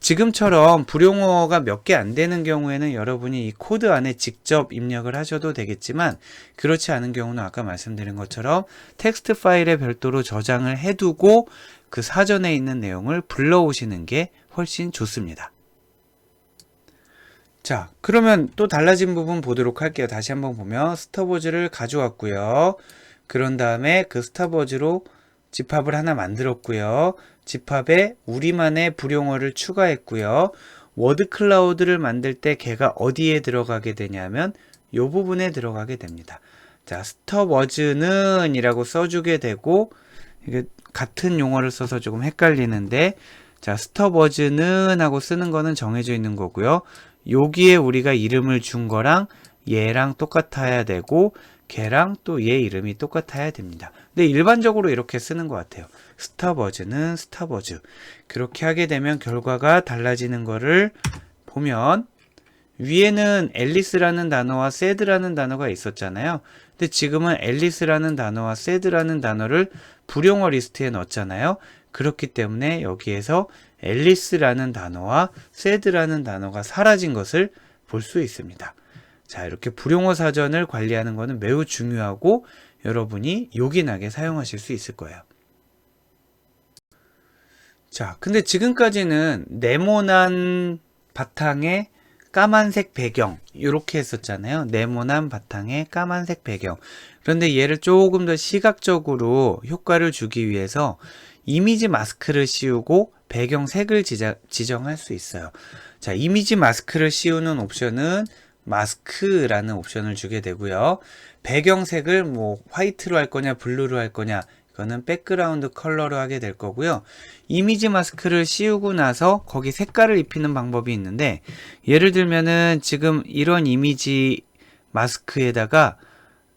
지금처럼 불용어가 몇 개 안 되는 경우에는 여러분이 이 코드 안에 직접 입력을 하셔도 되겠지만 그렇지 않은 경우는 아까 말씀드린 것처럼 텍스트 파일에 별도로 저장을 해두고 그 사전에 있는 내용을 불러오시는 게 훨씬 좋습니다. 자, 그러면 또 달라진 부분 보도록 할게요. 다시 한번 보면 스톱워즈를 가져왔고요. 그런 다음에 그 스톱워즈로 집합을 하나 만들었고요. 집합에 우리만의 불용어를 추가했고요. 워드 클라우드를 만들 때 걔가 어디에 들어가게 되냐면 이 부분에 들어가게 됩니다. 자, 스톱워즈는 이라고 써주게 되고 이게 같은 용어를 써서 조금 헷갈리는데 자, 스톱워즈는 하고 쓰는 거는 정해져 있는 거고요. 여기에 우리가 이름을 준 거랑 얘랑 똑같아야 되고 걔랑 또 얘 이름이 똑같아야 됩니다. 근데 일반적으로 이렇게 쓰는 것 같아요. 스톱워즈는 스톱워즈. 그렇게 하게 되면 결과가 달라지는 거를 보면 위에는 앨리스라는 단어와 sad라는 단어가 있었잖아요. 근데 지금은 앨리스라는 단어와 sad라는 단어를 불용어 리스트에 넣었잖아요. 그렇기 때문에 여기에서 앨리스라는 단어와 sad라는 단어가 사라진 것을 볼 수 있습니다. 자, 이렇게 불용어 사전을 관리하는 것은 매우 중요하고 여러분이 요긴하게 사용하실 수 있을 거예요. 자, 근데 지금까지는 네모난 바탕에 까만색 배경 이렇게 했었잖아요. 네모난 바탕에 까만색 배경. 그런데 얘를 조금 더 시각적으로 효과를 주기 위해서 이미지 마스크를 씌우고 배경색을 지정할 수 있어요. 자, 이미지 마스크를 씌우는 옵션은 마스크라는 옵션을 주게 되고요. 배경색을 뭐 화이트로 할 거냐 블루로 할 거냐 이거는 백그라운드 컬러로 하게 될 거고요. 이미지 마스크를 씌우고 나서 거기 색깔을 입히는 방법이 있는데 예를 들면은 지금 이런 이미지 마스크에다가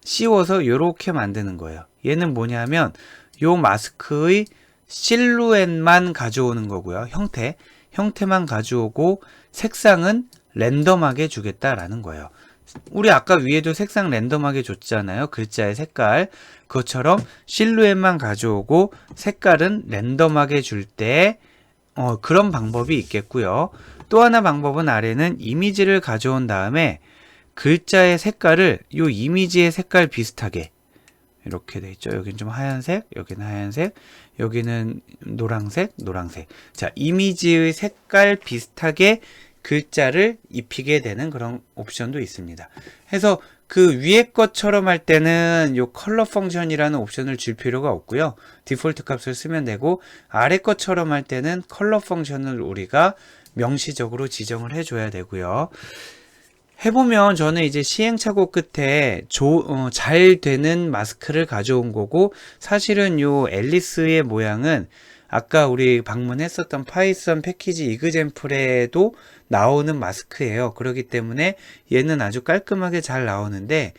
씌워서 이렇게 만드는 거예요. 얘는 뭐냐면 요 마스크의 실루엣만 가져오는 거고요. 형태만 가져오고 색상은 랜덤하게 주겠다라는 거예요. 우리 아까 위에도 색상 랜덤하게 줬잖아요. 글자의 색깔. 그것처럼 실루엣만 가져오고 색깔은 랜덤하게 줄 때 그런 방법이 있겠고요. 또 하나 방법은 아래는 이미지를 가져온 다음에 글자의 색깔을 이 이미지의 색깔 비슷하게 이렇게 돼 있죠. 여기는 좀 하얀색, 여기는 하얀색, 여기는 노란색. 자, 이미지의 색깔 비슷하게 글자를 입히게 되는 그런 옵션도 있습니다. 해서 그 위에 것처럼 할 때는 요 컬러 펑션이라는 옵션을 줄 필요가 없고요. 디폴트 값을 쓰면 되고 아래 것처럼 할 때는 컬러 펑션을 우리가 명시적으로 지정을 해줘야 되고요. 해보면 저는 이제 시행착오 끝에 잘 되는 마스크를 가져온 거고 사실은 요 앨리스의 모양은 아까 우리 방문했었던 파이썬 패키지 이그젠플에도 나오는 마스크예요. 그렇기 때문에 얘는 아주 깔끔하게 잘 나오는데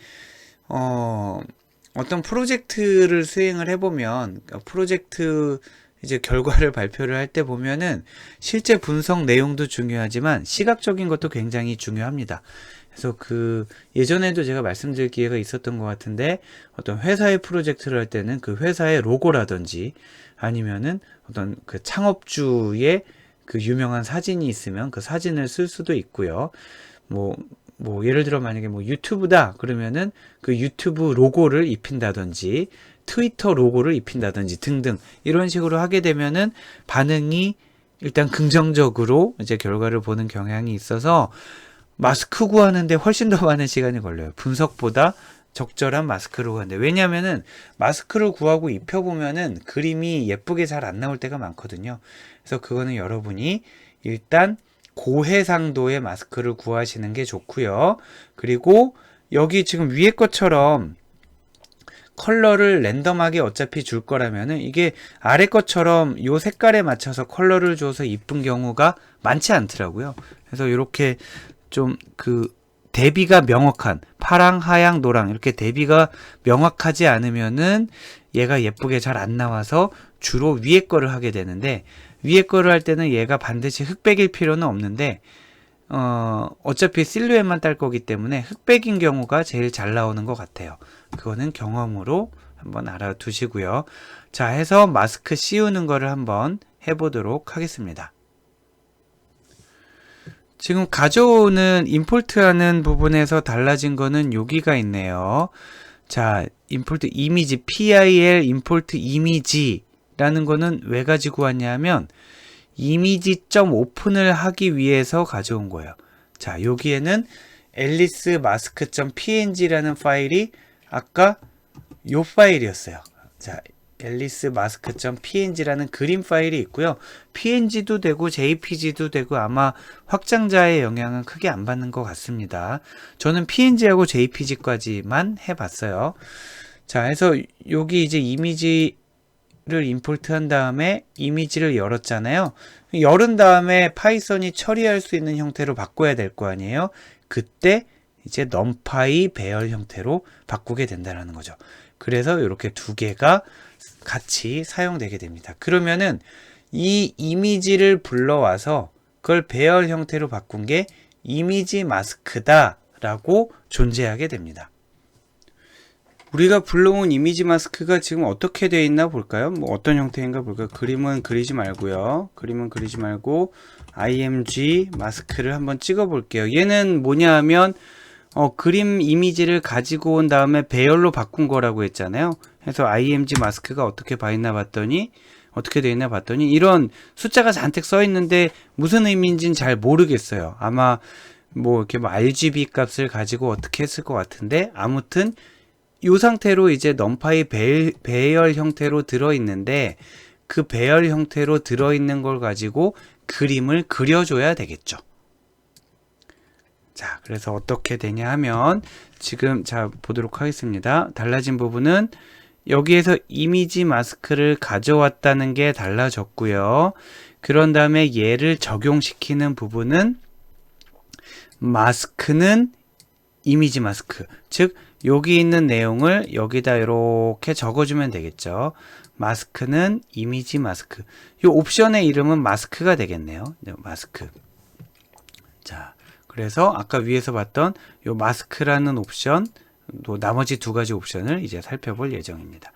어떤 프로젝트를 수행을 해보면 프로젝트 이제 결과를 발표를 할 때 보면은 실제 분석 내용도 중요하지만 시각적인 것도 굉장히 중요합니다. 그래서 그 예전에도 제가 말씀드릴 기회가 있었던 것 같은데 어떤 회사의 프로젝트를 할 때는 그 회사의 로고라든지 아니면은 어떤 그 창업주의 그 유명한 사진이 있으면 그 사진을 쓸 수도 있고요. 뭐 예를 들어 만약에 뭐 유튜브다 그러면은 그 유튜브 로고를 입힌다든지 트위터 로고를 입힌다든지 등등 이런 식으로 하게 되면은 반응이 일단 긍정적으로 이제 결과를 보는 경향이 있어서 마스크 구하는데 훨씬 더 많은 시간이 걸려요. 분석보다 적절한 마스크를 구하는데 왜냐면은 마스크를 구하고 입혀보면은 그림이 예쁘게 잘 안 나올 때가 많거든요. 그래서 그거는 여러분이 일단 고해상도의 마스크를 구하시는 게 좋고요. 그리고 여기 지금 위에 것처럼 컬러를 랜덤하게 어차피 줄 거라면은 이게 아래 것처럼 요 색깔에 맞춰서 컬러를 줘서 이쁜 경우가 많지 않더라고요. 그래서 이렇게 좀 대비가 명확한 파랑, 하양, 노랑 이렇게 대비가 명확하지 않으면은 얘가 예쁘게 잘 안 나와서 주로 위에 거를 하게 되는데, 위에 거를 할 때는 얘가 반드시 흑백일 필요는 없는데 어차피 실루엣만 딸 거기 때문에 흑백인 경우가 제일 잘 나오는 것 같아요. 그거는 경험으로 한번 알아두시고요. 자, 해서 마스크 씌우는 거를 한번 해보도록 하겠습니다. 지금 가져오는 임포트하는 부분에서 달라진 거는 여기가 있네요. 자, 임포트 이미지 PIL 임포트 이미지라는 거는 왜 가지고 왔냐면 이미지.오픈을 하기 위해서 가져온 거예요. 자, 여기에는 alicemask.png라는 파일이 아까 요 파일이었어요. 자, alicemask.png라는 그림 파일이 있고요. png도 되고 jpg도 되고 아마 확장자의 영향은 크게 안 받는 것 같습니다. 저는 png하고 jpg까지만 해봤어요. 자, 해서 여기 이제 이미지를 임포트한 다음에 이미지를 열었잖아요. 열은 다음에 파이썬이 처리할 수 있는 형태로 바꿔야 될 거 아니에요. 그때 이제 numpy 배열 형태로 바꾸게 된다는 거죠. 그래서 이렇게 두 개가 같이 사용되게 됩니다. 그러면은 이 이미지를 불러와서 그걸 배열 형태로 바꾼 게 이미지 마스크다 라고 존재하게 됩니다. 우리가 불러온 이미지 마스크가 지금 어떻게 되어 있나 볼까요? 뭐 어떤 형태인가 볼까요? 그림은 그리지 말고요. 그림은 그리지 말고 img 마스크를 한번 찍어 볼게요. 얘는 뭐냐 하면 그림 이미지를 가지고 온 다음에 배열로 바꾼 거라고 했잖아요. 그래서 img 마스크가 어떻게 되어 있나 봤더니 이런 숫자가 잔뜩 써 있는데 무슨 의미인지는 잘 모르겠어요. 아마 뭐 이렇게 RGB 값을 가지고 어떻게 했을 것 같은데, 아무튼 이 상태로 이제 numpy 배열 형태로 들어있는데, 그 배열 형태로 들어있는 걸 가지고 그림을 그려줘야 되겠죠. 자, 그래서 어떻게 되냐 하면 지금 자 보도록 하겠습니다. 달라진 부분은 여기에서 이미지 마스크를 가져왔다는 게 달라졌고요. 그런 다음에 얘를 적용시키는 부분은 마스크는 이미지 마스크, 즉 여기 있는 내용을 여기다 이렇게 적어주면 되겠죠. 마스크는 이미지 마스크. 이 옵션의 이름은 마스크가 되겠네요. 마스크. 자, 그래서 아까 위에서 봤던 이 마스크라는 옵션, 또 나머지 두 가지 옵션을 이제 살펴볼 예정입니다.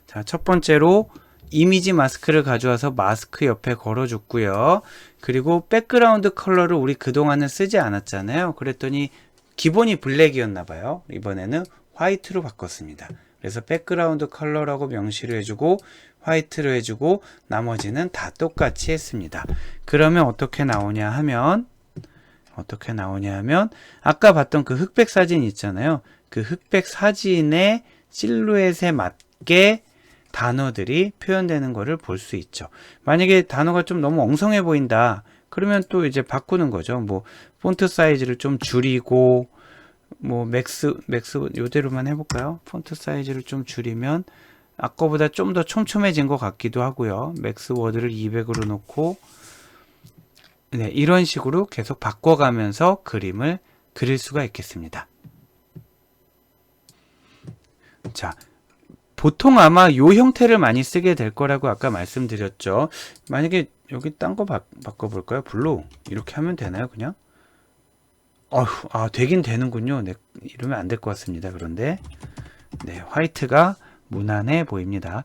자, 첫 번째로 이미지 마스크를 가져와서 마스크 옆에 걸어줬고요. 그리고 백그라운드 컬러를 우리 그동안은 쓰지 않았잖아요. 그랬더니 기본이 블랙이었나 봐요. 이번에는 화이트로 바꿨습니다. 그래서 백그라운드 컬러라고 명시를 해주고 화이트로 해주고 나머지는 다 똑같이 했습니다. 그러면 어떻게 나오냐 하면 아까 봤던 그 흑백 사진 있잖아요. 그 흑백 사진의 실루엣에 맞게 단어들이 표현되는 것을 볼 수 있죠. 만약에 단어가 좀 너무 엉성해 보인다, 그러면 또 이제 바꾸는 거죠. 뭐 폰트 사이즈를 좀 줄이고, 뭐 맥스 요대로만 해볼까요? 폰트 사이즈를 좀 줄이면 아까보다 좀 더 촘촘해진 것 같기도 하고요. 맥스 워드를 200으로 놓고, 네, 이런 식으로 계속 바꿔가면서 그림을 그릴 수가 있겠습니다. 자, 보통 아마 요 형태를 많이 쓰게 될 거라고 아까 말씀드렸죠. 만약에 여기 딴 거 바꿔볼까요? 블루 이렇게 하면 되나요? 그냥? 되긴 되는군요. 네, 이러면 안 될 것 같습니다. 그런데 네, 화이트가 무난해 보입니다.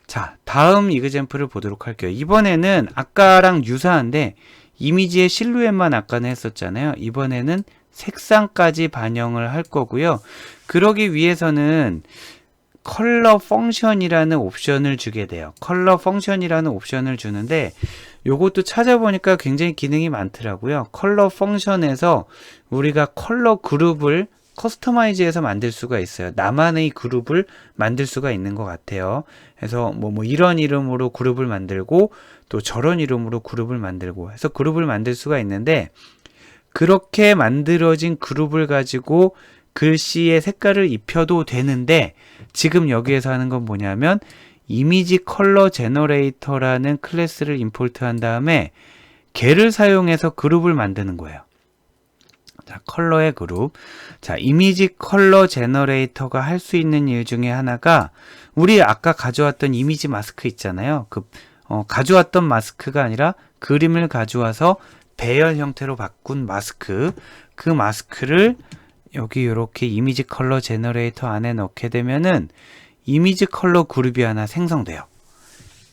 자, 다음 이그젬플을 보도록 할게요. 이번에는 아까랑 유사한데 이미지의 실루엣만 아까는 했었잖아요. 이번에는 색상까지 반영을 할 거고요. 그러기 위해서는 컬러 펑션이라는 옵션을 주게 돼요. 컬러 펑션이라는 옵션을 주는데 요것도 찾아보니까 굉장히 기능이 많더라고요. 컬러 펑션에서 우리가 컬러 그룹을 커스터마이즈해서 만들 수가 있어요. 나만의 그룹을 만들 수가 있는 것 같아요. 그래서 뭐 이런 이름으로 그룹을 만들고 또 저런 이름으로 그룹을 만들고 해서 그룹을 만들 수가 있는데, 그렇게 만들어진 그룹을 가지고 글씨의 색깔을 입혀도 되는데, 지금 여기에서 하는 건 뭐냐면 이미지 컬러 제너레이터라는 클래스를 임포트한 다음에 걔를 사용해서 그룹을 만드는 거예요. 자, 컬러의 그룹. 자, 이미지 컬러 제너레이터가 할 수 있는 일 중에 하나가, 우리 아까 가져왔던 이미지 마스크 있잖아요. 가져왔던 마스크가 아니라 그림을 가져와서 배열 형태로 바꾼 마스크. 그 마스크를 여기 이렇게 이미지 컬러 제너레이터 안에 넣게 되면은 이미지 컬러 그룹이 하나 생성돼요.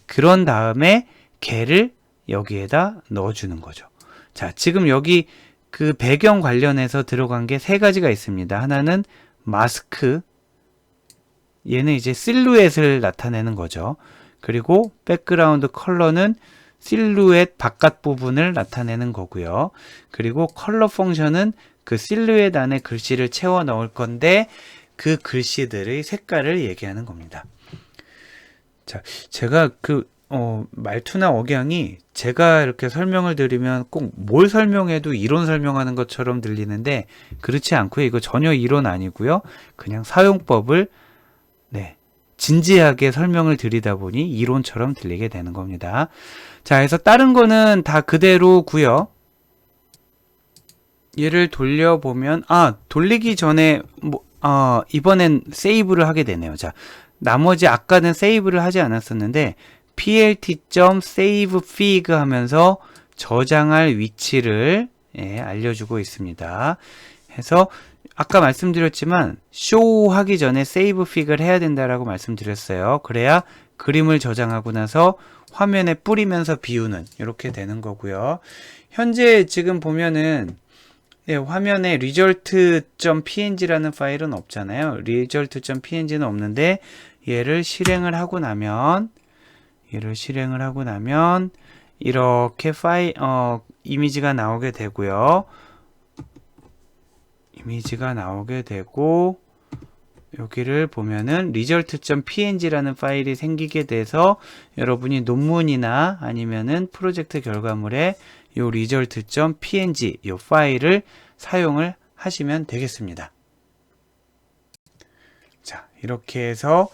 그런 다음에 걔를 여기에다 넣어주는 거죠. 자, 지금 여기 그 배경 관련해서 들어간 게 세 가지가 있습니다. 하나는 마스크, 얘는 이제 실루엣을 나타내는 거죠. 그리고 백그라운드 컬러는 실루엣 바깥 부분을 나타내는 거고요. 그리고 컬러 펑션은 그 실루엣 안에 글씨를 채워 넣을 건데, 그 글씨들의 색깔을 얘기하는 겁니다. 자, 제가 말투나 억양이 제가 이렇게 설명을 드리면 꼭 뭘 설명해도 이론 설명하는 것처럼 들리는데, 그렇지 않고요. 이거 전혀 이론 아니고요. 그냥 사용법을 진지하게 설명을 드리다 보니 이론처럼 들리게 되는 겁니다. 자, 그래서 다른 거는 다 그대로고요. 얘를 돌려보면, 돌리기 전에 이번엔 세이브를 하게 되네요. 자, 나머지 아까는 세이브를 하지 않았었는데 plt.savefig 하면서 저장할 위치를 알려주고 있습니다. 해서 아까 말씀드렸지만 쇼 하기 전에 save fig을 해야 된다라고 말씀드렸어요. 그래야 그림을 저장하고 나서 화면에 뿌리면서 비우는, 이렇게 되는 거고요. 현재 지금 보면은 화면에 result.png라는 파일은 없잖아요. result.png는 없는데, 얘를 실행을 하고 나면 이렇게 이미지가 나오게 되고요. 이미지가 나오게 되고, 여기를 보면은 result.png라는 파일이 생기게 돼서 여러분이 논문이나 아니면은 프로젝트 결과물에 요 result.png 요 파일을 사용을 하시면 되겠습니다. 자, 이렇게 해서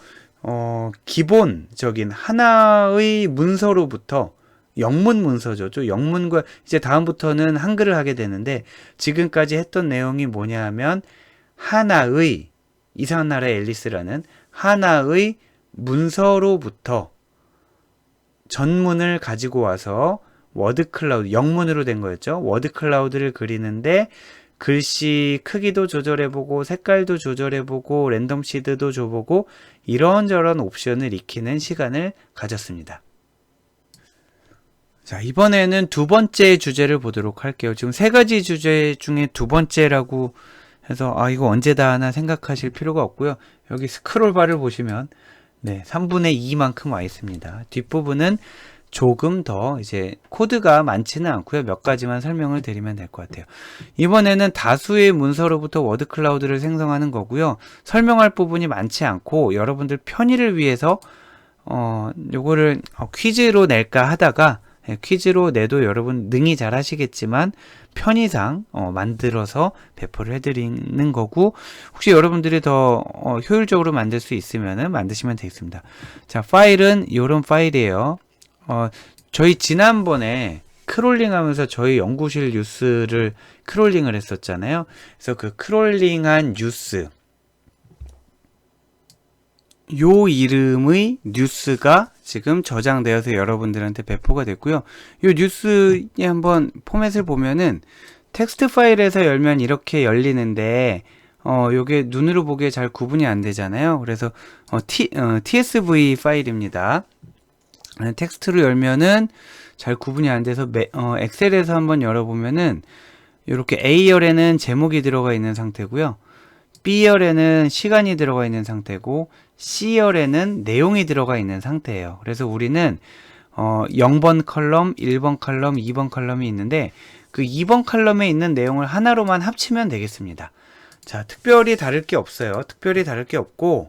기본적인 하나의 문서로부터, 영문 문서죠. 영문과 이제 다음부터는 한글을 하게 되는데, 지금까지 했던 내용이 뭐냐 하면 하나의, 이상한 나라의 앨리스라는 하나의 문서로부터 전문을 가지고 와서 워드 클라우드, 영문으로 된 거였죠. 워드 클라우드를 그리는데 글씨 크기도 조절해보고 색깔도 조절해보고 랜덤 시드도 줘보고 이런저런 옵션을 익히는 시간을 가졌습니다. 자, 이번에는 두 번째 주제를 보도록 할게요. 지금 세 가지 주제 중에 두 번째라고 해서 이거 언제다 하나 생각하실 필요가 없고요. 여기 스크롤바를 보시면 3분의 2만큼 와 있습니다. 뒷부분은 조금 더 이제 코드가 많지는 않고요. 몇 가지만 설명을 드리면 될 것 같아요. 이번에는 다수의 문서로부터 워드 클라우드를 생성하는 거고요. 설명할 부분이 많지 않고 여러분들 편의를 위해서 요거를 퀴즈로 낼까 하다가, 퀴즈로 내도 여러분 능히 잘 하시겠지만 편의상 만들어서 배포를 해드리는 거고, 혹시 여러분들이 더 효율적으로 만들 수 있으면 만드시면 되겠습니다. 자, 파일은 이런 파일이에요. 저희 지난번에 크롤링 하면서 저희 연구실 뉴스를 크롤링을 했었잖아요. 그래서 그 크롤링한 뉴스, 요 이름의 뉴스가 지금 저장되어서 여러분들한테 배포가 됐고요. 요 뉴스에 한번 포맷을 보면은 텍스트 파일에서 열면 이렇게 열리는데, 요게 눈으로 보기에 잘 구분이 안 되잖아요. 그래서 TSV 파일입니다. 텍스트로 열면은 잘 구분이 안 돼서 엑셀에서 한번 열어보면은 이렇게 A열에는 제목이 들어가 있는 상태고요. B열에는 시간이 들어가 있는 상태고, C열에는 내용이 들어가 있는 상태예요. 그래서 우리는 0번 컬럼, 1번 컬럼, 2번 컬럼이 있는데 그 2번 컬럼에 있는 내용을 하나로만 합치면 되겠습니다. 자, 특별히 다를 게 없어요. 특별히 다를 게 없고,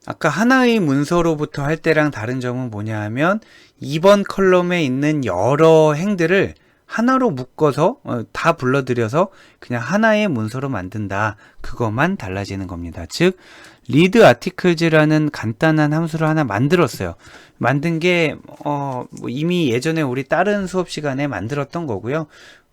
아까 하나의 문서로부터 할 때랑 다른 점은 뭐냐 하면 2번 컬럼에 있는 여러 행들을 하나로 묶어서 다 불러들여서 그냥 하나의 문서로 만든다. 그것만 달라지는 겁니다. 즉 read articles라는 간단한 함수를 하나 만들었어요. 만든 게 뭐 이미 예전에 우리 다른 수업 시간에 만들었던 거고요.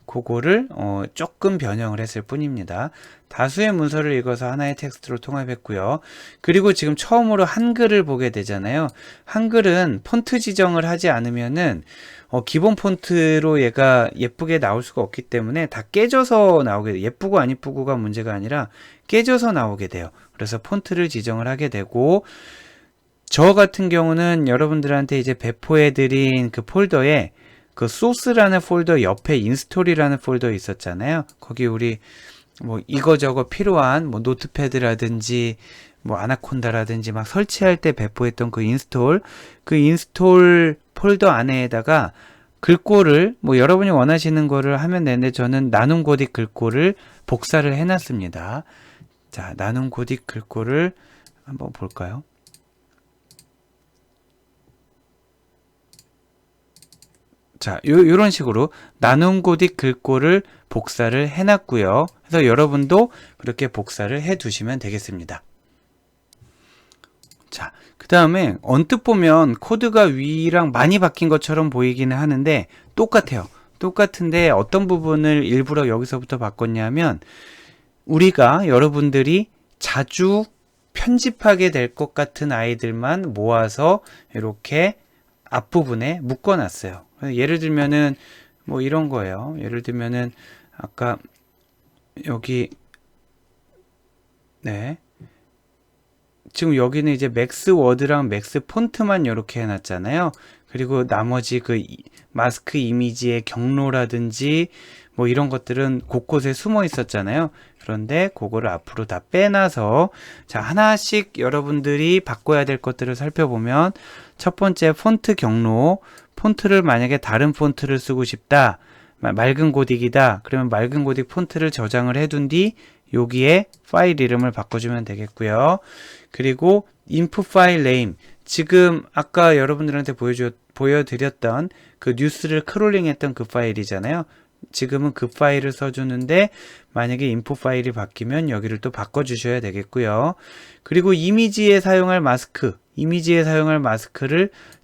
그거를 조금 변형을 했을 뿐입니다. 다수의 문서를 읽어서 하나의 텍스트로 통합했고요. 그리고 지금 처음으로 한글을 보게 되잖아요. 한글은 폰트 지정을 하지 않으면은 기본 폰트로 얘가 예쁘게 나올 수가 없기 때문에 다 깨져서 나오게 돼요. 예쁘고 안 예쁘고가 문제가 아니라 깨져서 나오게 돼요. 그래서 폰트를 지정을 하게 되고, 저 같은 경우는 여러분들한테 이제 배포해드린 그 폴더에 그 소스라는 폴더 옆에 인스톨이라는 폴더 있었잖아요. 거기 우리 뭐 이거저거 필요한 뭐 노트패드라든지 뭐 아나콘다라든지 막 설치할 때 배포했던 그 인스톨 폴더 안에다가 글꼴을 뭐 여러분이 원하시는 거를 하면 되는데, 저는 나눔 고딕 글꼴을 복사를 해놨습니다. 자, 나눔 고딕 글꼴을 한번 볼까요? 자, 요런 식으로 나눔 고딕 글꼴을 복사를 해놨고요. 그래서 여러분도 그렇게 복사를 해 두시면 되겠습니다. 자, 그 다음에 언뜻 보면 코드가 위랑 많이 바뀐 것처럼 보이기는 하는데 똑같아요. 똑같은데 어떤 부분을 일부러 여기서부터 바꿨냐면, 우리가 여러분들이 자주 편집하게 될 것 같은 아이들만 모아서 이렇게 앞부분에 묶어놨어요. 예를 들면은 뭐 이런 거예요. 예를 들면은 아까 여기 지금 여기는 이제 맥스 워드랑 맥스 폰트만 이렇게 해놨잖아요. 그리고 나머지 그 마스크 이미지의 경로라든지 뭐 이런 것들은 곳곳에 숨어 있었잖아요. 그런데 그거를 앞으로 다 빼놔서, 자, 하나씩 여러분들이 바꿔야 될 것들을 살펴보면, 첫 번째 폰트 경로, 폰트를 만약에 다른 폰트를 쓰고 싶다, 맑은 고딕이다, 그러면 맑은 고딕 폰트를 저장을 해둔 뒤 여기에 파일 이름을 바꿔주면 되겠고요. 그리고 input 파일 name, 지금 아까 여러분들한테 보여드렸던 그 뉴스를 크롤링했던 그 파일이잖아요. 지금은 그 파일을 써주는데, 만약에 인풋 파일이 바뀌면 여기를 또 바꿔주셔야 되겠고요. 그리고 이미지에 사용할 마스크를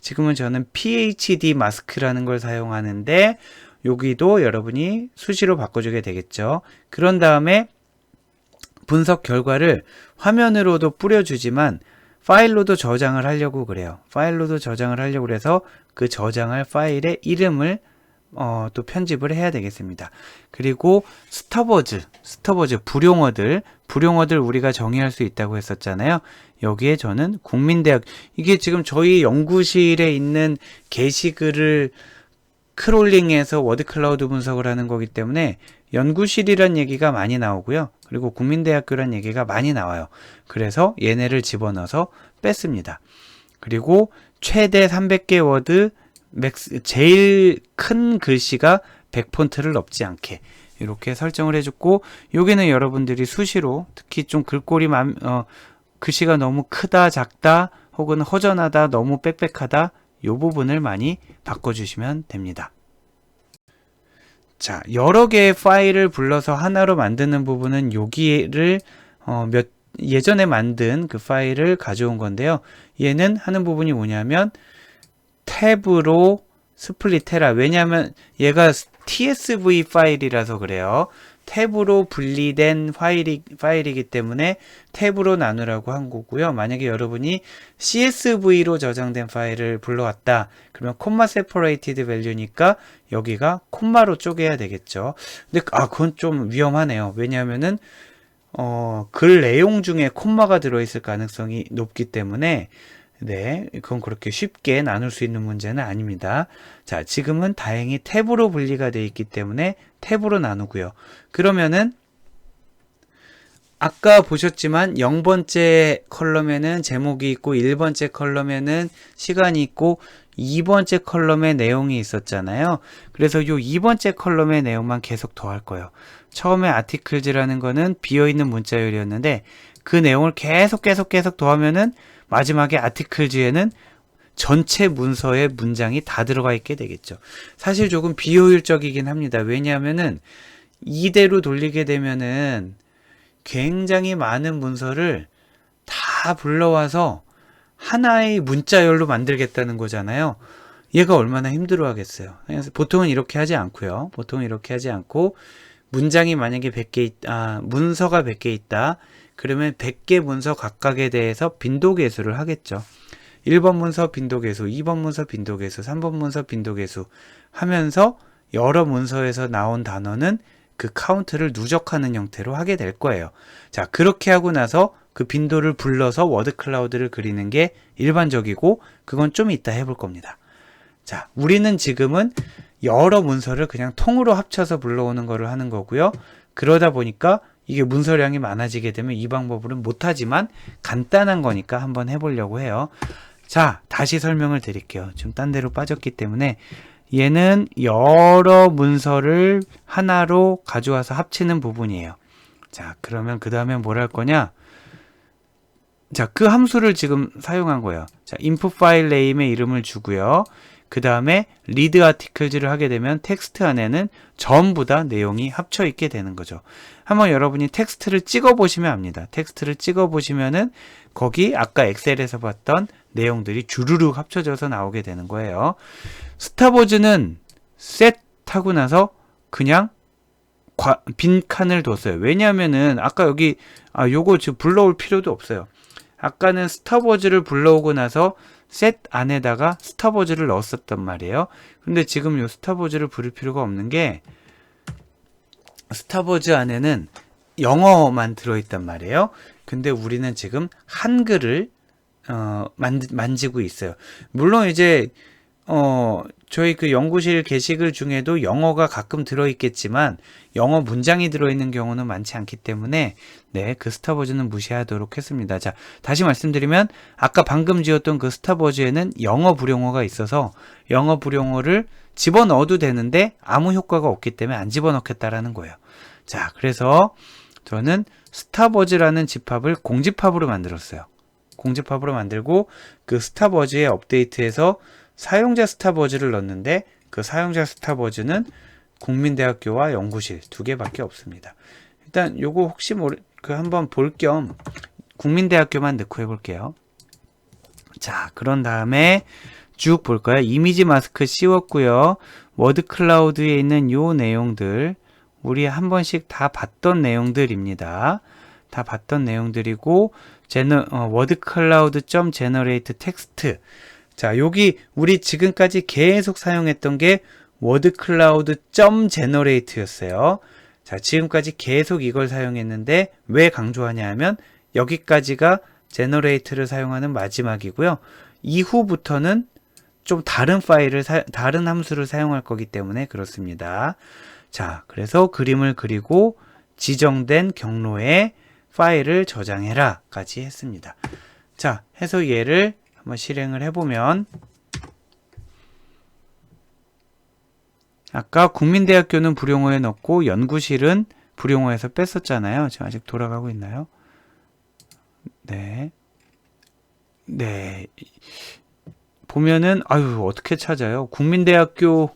지금은 저는 PHD 마스크라는 걸 사용하는데, 여기도 여러분이 수시로 바꿔주게 되겠죠. 그런 다음에 분석 결과를 화면으로도 뿌려주지만 파일로도 저장을 하려고 그래요. 파일로도 저장을 하려고 그래서 그 저장할 파일의 이름을 또 편집을 해야 되겠습니다. 그리고 스터버즈, 불용어들 우리가 정의할 수 있다고 했었잖아요. 여기에 저는 국민대학, 이게 지금 저희 연구실에 있는 게시글을 크롤링해서 워드 클라우드 분석을 하는 거기 때문에 연구실이란 얘기가 많이 나오고요. 그리고 국민대학교란 얘기가 많이 나와요. 그래서 얘네를 집어넣어서 뺐습니다. 그리고 최대 300개 워드, 제일 큰 글씨가 100폰트를 넘지 않게 이렇게 설정을 해줬고, 여기는 여러분들이 수시로 특히 좀 글꼴이 글씨가 너무 크다, 작다, 혹은 허전하다, 너무 빽빽하다, 이 부분을 많이 바꿔주시면 됩니다. 자, 여러 개의 파일을 불러서 하나로 만드는 부분은 여기를 예전에 만든 그 파일을 가져온 건데요. 얘는 하는 부분이 뭐냐면 탭으로 스플릿해라. 왜냐하면 얘가 TSV 파일이라서 그래요. 탭으로 분리된 파일이기 때문에 탭으로 나누라고 한 거고요. 만약에 여러분이 CSV로 저장된 파일을 불러왔다, 그러면 콤마 세퍼레이티드 밸류니까 여기가 콤마로 쪼개야 되겠죠. 근데 그건 좀 위험하네요. 왜냐하면은 글 내용 중에 콤마가 들어있을 가능성이 높기 때문에 그건 그렇게 쉽게 나눌 수 있는 문제는 아닙니다. 자, 지금은 다행히 탭으로 분리가 되어 있기 때문에 탭으로 나누고요. 그러면은 아까 보셨지만 0번째 컬럼에는 제목이 있고 1번째 컬럼에는 시간이 있고 2번째 컬럼에 내용이 있었잖아요. 그래서 이 2번째 컬럼의 내용만 계속 더할 거예요. 처음에 articles라는 거는 비어있는 문자열이었는데 그 내용을 계속 더하면은 마지막에 articles에는 전체 문서의 문장이 다 들어가 있게 되겠죠. 사실 조금 비효율적이긴 합니다. 왜냐하면은 이대로 돌리게 되면은 굉장히 많은 문서를 다 불러와서 하나의 문자열로 만들겠다는 거잖아요. 얘가 얼마나 힘들어 하겠어요. 그래서 보통은 이렇게 하지 않고요. 보통은 이렇게 하지 않고 문장이 만약에 100개 있다, 문서가 100개 있다. 그러면 100개 문서 각각에 대해서 빈도계수를 하겠죠. 1번 문서 빈도계수, 2번 문서 빈도계수, 3번 문서 빈도계수 하면서 여러 문서에서 나온 단어는 그 카운트를 누적하는 형태로 하게 될 거예요. 자, 그렇게 하고 나서 그 빈도를 불러서 워드 클라우드를 그리는 게 일반적이고 그건 좀 이따 해볼 겁니다. 자, 우리는 지금은 여러 문서를 그냥 통으로 합쳐서 불러오는 거를 하는 거고요. 그러다 보니까 이게 문서량이 많아지게 되면 이 방법으로는 못하지만 간단한 거니까 한번 해보려고 해요. 자, 다시 설명을 드릴게요. 좀 딴 데로 빠졌기 때문에 얘는 여러 문서를 하나로 가져와서 합치는 부분이에요. 자, 그러면 그 다음에 뭘 할 거냐? 자, 그 함수를 지금 사용한 거예요. 자, input 파일 name의 이름을 주고요. 그 다음에 read articles를 하게 되면 텍스트 안에는 전부 다 내용이 합쳐 있게 되는 거죠. 한번 여러분이 텍스트를 찍어 보시면 압니다. 텍스트를 찍어 보시면은 거기 아까 엑셀에서 봤던 내용들이 주르륵 합쳐져서 나오게 되는 거예요. 스타버즈는 셋 하고 나서 그냥 빈 칸을 뒀어요. 왜냐하면은 아까 여기 요거 지금 불러올 필요도 없어요. 아까는 스타버즈를 불러오고 나서 셋 안에다가 스타버즈를 넣었었단 말이에요. 근데 지금 요 스타버즈를 부를 필요가 없는 게 스타버즈 안에는 영어만 들어있단 말이에요. 근데 우리는 지금 한글을 만지고 있어요. 물론 이제 저희 그 연구실 게시글 중에도 영어가 가끔 들어있겠지만 영어 문장이 들어있는 경우는 많지 않기 때문에 네, 그 스타버즈는 무시하도록 했습니다. 자, 다시 말씀드리면 아까 방금 지었던 그 스타버즈에는 영어 불용어가 있어서 영어 불용어를 집어넣어도 되는데 아무 효과가 없기 때문에 안 집어넣겠다라는 거예요. 자, 그래서 저는 스타버즈라는 집합을 공집합으로 만들었어요. 공집합으로 만들고 그 스타버즈에 업데이트해서 사용자 스타버즈를 넣었는데 그 사용자 스타버즈는 국민대학교와 연구실 두 개밖에 없습니다. 일단 요거 혹시 한번 볼 겸 국민대학교만 넣고 해볼게요. 자, 그런 다음에 쭉 볼까요? 이미지 마스크 씌웠고요. 워드 클라우드에 있는 요 내용들 우리 한 번씩 다 봤던 내용들입니다. 다 봤던 내용들이고 워드 클라우드 .generate 텍스트. 자, 여기 우리 지금까지 계속 사용했던 게 워드 클라우드 .generate였어요. 자, 지금까지 계속 이걸 사용했는데 왜 강조하냐 하면 여기까지가 generate를 사용하는 마지막이고요. 이후부터는 좀 다른 다른 함수를 사용할 거기 때문에 그렇습니다. 자, 그래서 그림을 그리고 지정된 경로에 파일을 저장해라 까지 했습니다. 자, 해서 얘를 한번 실행을 해보면 아까 국민대학교는 불용어에 넣고 연구실은 불용어에서 뺐었잖아요. 지금 아직 돌아가고 있나요? 네. 네. 보면은 아유 어떻게 찾아요? 국민대학교라는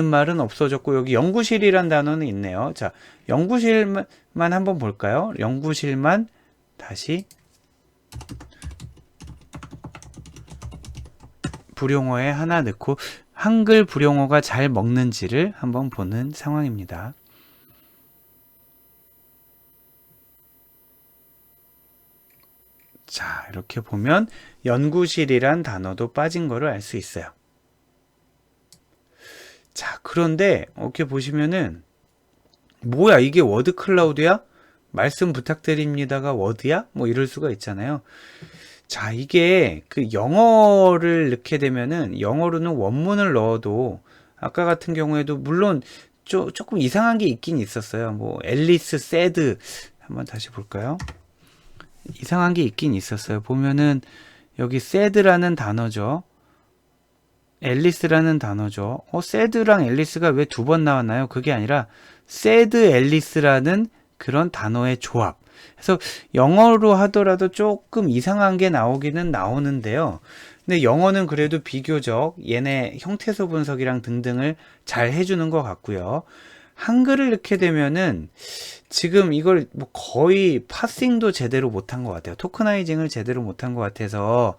말은 없어졌고 여기 연구실이란 단어는 있네요. 자, 연구실만 한번 볼까요? 연구실만 다시 불용어에 하나 넣고 한글 불용어가 잘 먹는지를 한번 보는 상황입니다. 자, 이렇게 보면 연구실이란 단어도 빠진 거를 알 수 있어요. 자, 그런데 이렇게 보시면은 뭐야 이게 워드 클라우드야? 말씀 부탁드립니다가 워드야? 뭐 이럴 수가 있잖아요. 자, 이게 그 영어를 넣게 되면은 영어로는 원문을 넣어도 아까 같은 경우에도 물론 조금 이상한 게 있긴 있었어요. 뭐 앨리스 세드 한번 다시 볼까요? 이상한 게 있긴 있었어요. 보면은 여기 sad라는 단어죠. 앨리스라는 단어죠. 새드랑 앨리스가 왜 두 번 나왔나요? 그게 아니라 새드 앨리스라는 그런 단어의 조합. 그래서 영어로 하더라도 조금 이상한 게 나오기는 나오는데요. 근데 영어는 그래도 비교적 얘네 형태소 분석이랑 등등을 잘 해주는 것 같고요. 한글을 넣게 되면은 지금 이걸 뭐 거의 파싱도 제대로 못한 것 같아요. 토크나이징을 제대로 못한 것 같아서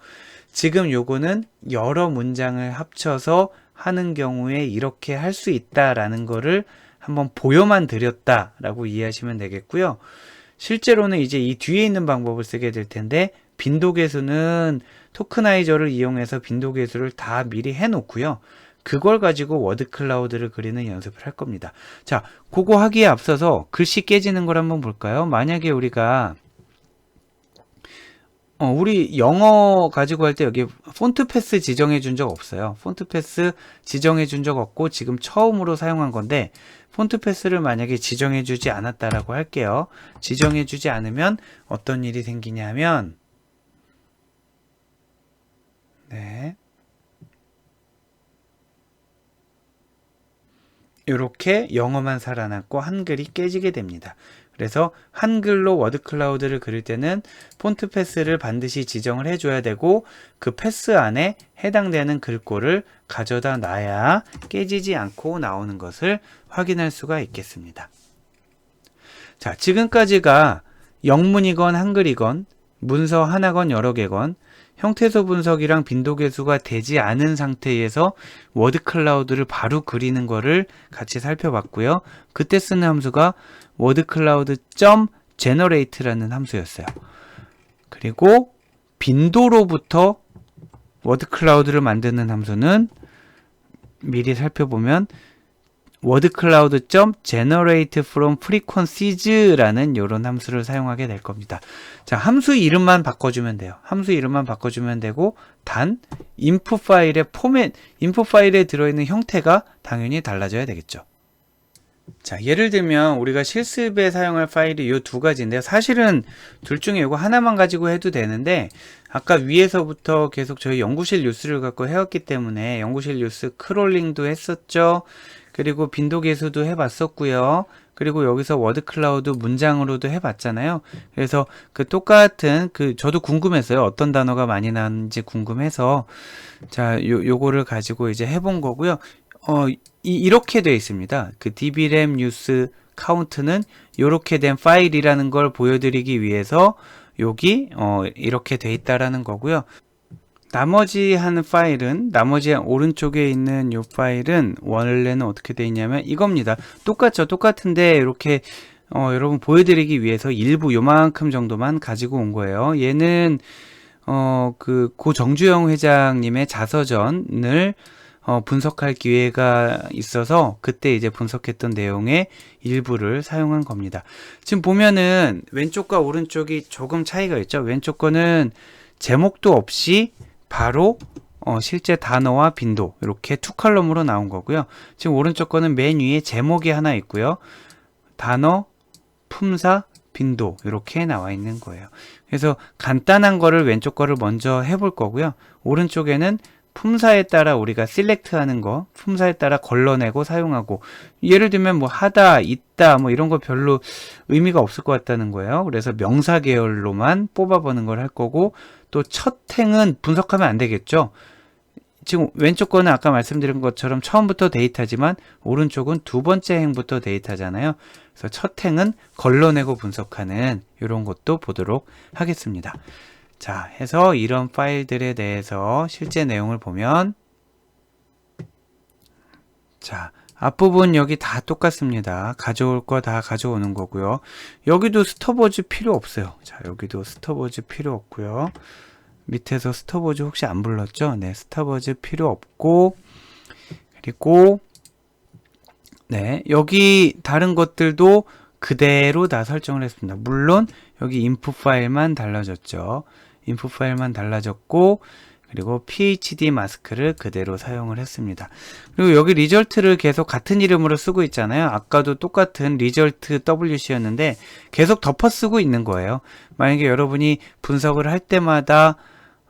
지금 요거는 여러 문장을 합쳐서 하는 경우에 이렇게 할 수 있다라는 거를 한번 보여만 드렸다라고 이해하시면 되겠고요. 실제로는 이제 이 뒤에 있는 방법을 쓰게 될 텐데 빈도계수는 토크나이저를 이용해서 빈도계수를 다 미리 해놓고요. 그걸 가지고 워드 클라우드를 그리는 연습을 할 겁니다. 자, 그거 하기에 앞서서 글씨 깨지는 걸 한번 볼까요? 만약에 우리가 우리 영어 가지고 할 때 여기 폰트 패스 지정해 준 적 없어요. 폰트 패스 지정해 준 적 없고 지금 처음으로 사용한 건데 폰트 패스를 만약에 지정해 주지 않았다라고 할게요. 지정해 주지 않으면 어떤 일이 생기냐면 네. 이렇게 영어만 살아남고 한글이 깨지게 됩니다. 그래서 한글로 워드 클라우드를 그릴 때는 폰트 패스를 반드시 지정을 해줘야 되고 그 패스 안에 해당되는 글꼴을 가져다 놔야 깨지지 않고 나오는 것을 확인할 수가 있겠습니다. 자, 지금까지가 영문이건 한글이건 문서 하나건 여러 개건 형태소 분석이랑 빈도계수가 되지 않은 상태에서 워드 클라우드를 바로 그리는 거를 같이 살펴봤고요. 그때 쓰는 함수가 wordcloud.generate라는 함수였어요. 그리고 빈도로부터 워드 클라우드를 만드는 함수는 미리 살펴보면 wordcloud.generate from frequencies라는 이런 함수를 사용하게 될 겁니다. 자, 함수 이름만 바꿔주면 돼요. 함수 이름만 바꿔주면 되고 단 input 파일의 포맷, input 파일에 들어있는 형태가 당연히 달라져야 되겠죠. 자, 예를 들면 우리가 실습에 사용할 파일이 이 두 가지인데요. 사실은 둘 중에 이거 하나만 가지고 해도 되는데 아까 위에서부터 계속 저희 연구실 뉴스를 갖고 해왔기 때문에 연구실 뉴스 크롤링도 했었죠. 그리고 빈도계수도 해봤었고요. 그리고 여기서 워드 클라우드 문장으로도 해봤잖아요. 그래서 그 똑같은 저도 궁금했어요. 어떤 단어가 많이 나왔는지 궁금해서 자, 요거를 가지고 이제 해본 거고요. 이렇게 되어 있습니다. 그 dbram 뉴스 카운트는 이렇게 된 파일이라는 걸 보여드리기 위해서 여기 이렇게 돼 있다라는 거고요. 나머지 한 파일은 나머지 오른쪽에 있는 이 파일은 원래는 어떻게 되어 있냐면 이겁니다. 똑같죠. 똑같은데 이렇게 여러분 보여드리기 위해서 일부 요만큼 정도만 가지고 온 거예요. 얘는 고 정주영 회장님의 자서전을 분석할 기회가 있어서 그때 이제 분석했던 내용의 일부를 사용한 겁니다. 지금 보면은 왼쪽과 오른쪽이 조금 차이가 있죠. 왼쪽 거는 제목도 없이 바로 실제 단어와 빈도 이렇게 투 컬럼으로 나온 거고요. 지금 오른쪽 거는 맨 위에 제목이 하나 있고요. 단어, 품사, 빈도 이렇게 나와 있는 거예요. 그래서 간단한 거를 왼쪽 거를 먼저 해볼 거고요. 오른쪽에는 품사에 따라 우리가 셀렉트 하는 거, 품사에 따라 걸러내고 사용하고, 예를 들면 뭐 하다, 있다, 뭐 이런 거 별로 의미가 없을 것 같다는 거예요. 그래서 명사 계열로만 뽑아보는 걸 할 거고, 또 첫 행은 분석하면 안 되겠죠. 지금 왼쪽 거는 아까 말씀드린 것처럼 처음부터 데이터지만, 오른쪽은 두 번째 행부터 데이터잖아요. 그래서 첫 행은 걸러내고 분석하는 이런 것도 보도록 하겠습니다. 자, 해서 이런 파일들에 대해서 실제 내용을 보면 자, 앞부분 여기 다 똑같습니다. 가져올 거 다 가져오는 거고요. 여기도 스톱워즈 필요 없어요. 자, 여기도 스톱워즈 필요 없고요. 밑에서 스톱워즈 혹시 안 불렀죠? 네, 스톱워즈 필요 없고 그리고 네, 여기 다른 것들도 그대로 다 설정을 했습니다. 물론 여기 인풋 파일만 달라졌죠. 인풋 파일만 달라졌고 그리고 phd 마스크를 그대로 사용을 했습니다. 그리고 여기 리절트를 계속 같은 이름으로 쓰고 있잖아요. 아까도 똑같은 리절트 wc였는데 계속 덮어 쓰고 있는 거예요. 만약에 여러분이 분석을 할 때마다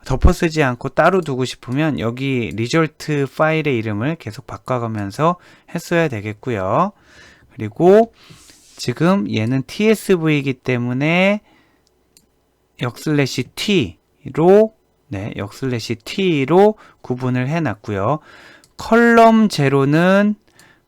덮어 쓰지 않고 따로 두고 싶으면 여기 리졸트 파일의 이름을 계속 바꿔가면서 했어야 되겠고요. 그리고 지금 얘는 tsv이기 때문에 역슬래시 t로 구분을 해놨고요. 컬럼 제로는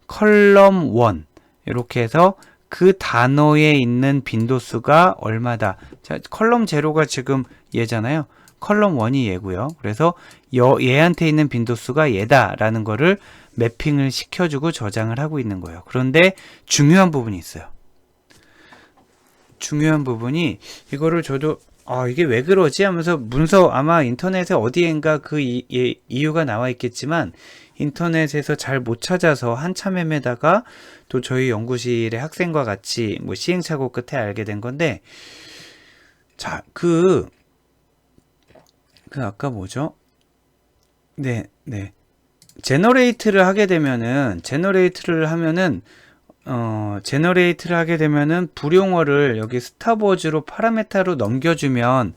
컬럼 1 이렇게 해서 그 단어에 있는 빈도수가 얼마다. 자, 컬럼 제로가 지금 얘잖아요. 컬럼 1이 얘고요. 그래서 얘한테 있는 빈도수가 얘다라는 거를 매핑을 시켜주고 저장을 하고 있는 거예요. 그런데 중요한 부분이 있어요. 중요한 부분이 이거를 저도 이게 왜 그러지 하면서 문서 아마 인터넷에 어디엔가 그 이유가 나와 있겠지만 인터넷에서 잘 못 찾아서 한참 헤매다가 또 저희 연구실의 학생과 같이 뭐 시행착오 끝에 알게 된 건데, 자, 아까 뭐죠? 제너레이트를 하게 되면은 불용어를 여기 스탑워즈로 파라메타로 넘겨주면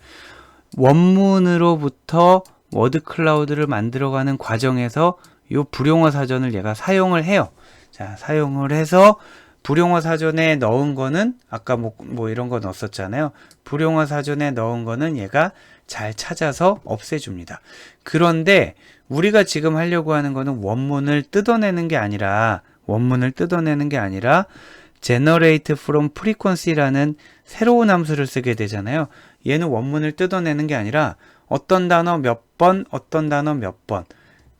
원문으로부터 워드 클라우드를 만들어가는 과정에서 이 불용어 사전을 얘가 사용을 해요. 자, 사용을 해서 불용어 사전에 넣은 거는 아까 뭐 이런 거 넣었었잖아요. 불용어 사전에 넣은 거는 얘가 잘 찾아서 없애줍니다. 그런데 우리가 지금 하려고 하는 거는 원문을 뜯어내는 게 아니라 generate from frequency라는 새로운 함수를 쓰게 되잖아요. 얘는 원문을 뜯어내는 게 아니라 어떤 단어 몇 번, 어떤 단어 몇 번.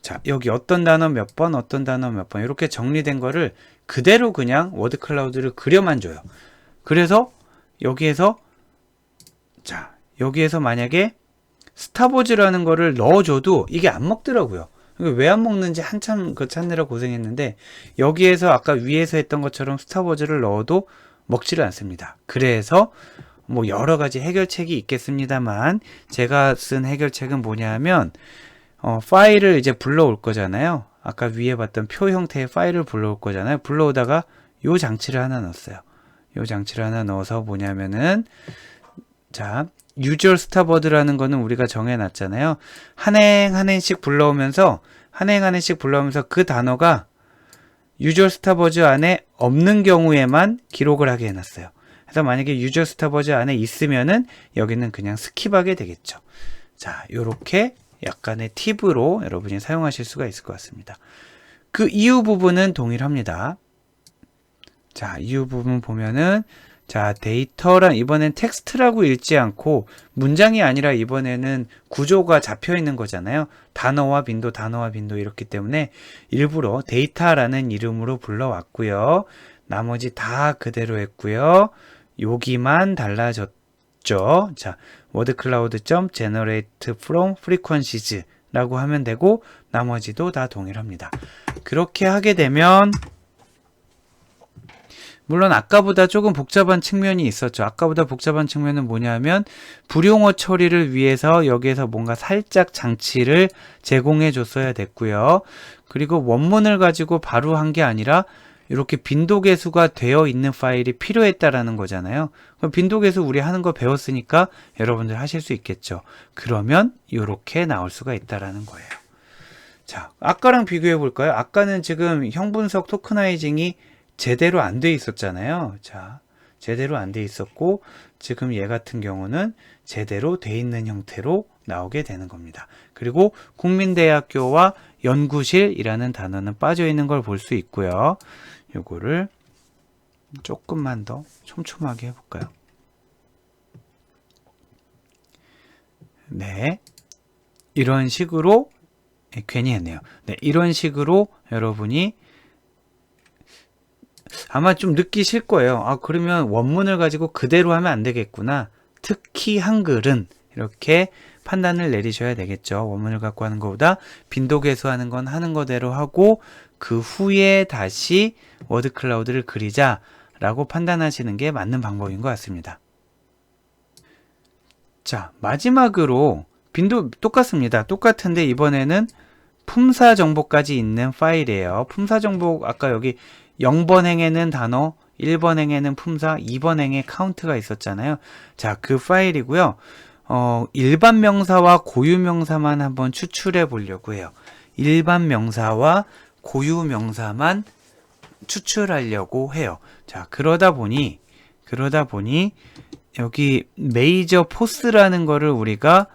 자, 여기 어떤 단어 몇 번, 어떤 단어 몇 번 이렇게 정리된 거를 그대로 그냥 워드 클라우드를 그려만 줘요. 그래서 여기에서 만약에 스탑워즈라는 거를 넣어줘도 이게 안 먹더라고요. 왜 안 먹는지 한참 찾느라 고생했는데 여기에서 아까 위에서 했던 것처럼 스탑워즈를 넣어도 먹지를 않습니다. 그래서 뭐 여러 가지 해결책이 있겠습니다만 제가 쓴 해결책은 뭐냐면 파일을 이제 불러올 거잖아요. 아까 위에 봤던 표 형태의 파일을 불러올 거잖아요. 불러오다가 요 장치를 하나 넣었어요. 요 장치를 하나 넣어서 뭐냐면은 자, usual stopword라는 거는 우리가 정해놨잖아요. 한 행씩 불러오면서 그 단어가 usual stopword 안에 없는 경우에만 기록을 하게 해놨어요. 그래서 만약에 usual stopword 안에 있으면은 여기는 그냥 스킵하게 되겠죠. 자, 요렇게 약간의 팁으로 여러분이 사용하실 수가 있을 것 같습니다. 그 이후 부분은 동일합니다. 자, 이후 부분 보면은 자, 데이터란 이번엔 텍스트라고 읽지 않고 문장이 아니라 이번에는 구조가 잡혀 있는 거잖아요. 단어와 빈도 이렇기 때문에 일부러 데이터라는 이름으로 불러왔고요. 나머지 다 그대로 했고요. 여기만 달라졌죠. 자, wordcloud.generate from frequencies라고 하면 되고 나머지도 다 동일합니다. 그렇게 하게 되면 물론 아까보다 조금 복잡한 측면이 있었죠. 아까보다 복잡한 측면은 뭐냐면 불용어 처리를 위해서 여기에서 뭔가 살짝 장치를 제공해 줬어야 됐고요. 그리고 원문을 가지고 바로 한 게 아니라 이렇게 빈도계수가 되어 있는 파일이 필요했다라는 거잖아요. 그럼 빈도계수 우리 하는 거 배웠으니까 여러분들 하실 수 있겠죠. 그러면 이렇게 나올 수가 있다라는 거예요. 자, 아까랑 비교해 볼까요? 아까는 지금 형분석 토크나이징이 제대로 안 돼 있었잖아요. 자, 제대로 안 돼 있었고 지금 얘 같은 경우는 제대로 돼 있는 형태로 나오게 되는 겁니다. 그리고 국민대학교와 연구실이라는 단어는 빠져 있는 걸 볼 수 있고요. 요거를 조금만 더 촘촘하게 해볼까요? 네, 이런 식으로 괜히 했네요. 네, 이런 식으로 여러분이 아마 좀 느끼실 거예요. 아, 그러면 원문을 가지고 그대로 하면 안 되겠구나. 특히 한글은 이렇게 판단을 내리셔야 되겠죠. 원문을 갖고 하는 것보다 빈도계수하는 건 하는 거대로 하고 그 후에 다시 워드 클라우드를 그리자라고 판단하시는 게 맞는 방법인 것 같습니다. 자, 마지막으로 빈도 똑같습니다. 똑같은데 이번에는 품사 정보까지 있는 파일이에요. 품사 정보 아까 여기 0번 행에는 단어, 1번 행에는 품사, 2번 행에 카운트가 있었잖아요. 자, 그 파일이고요. 일반 명사와 고유 명사만 한번 추출해 보려고 해요. 일반 명사와 고유 명사만 추출하려고 해요. 자, 그러다 보니 여기 메이저 포스라는 거를 우리가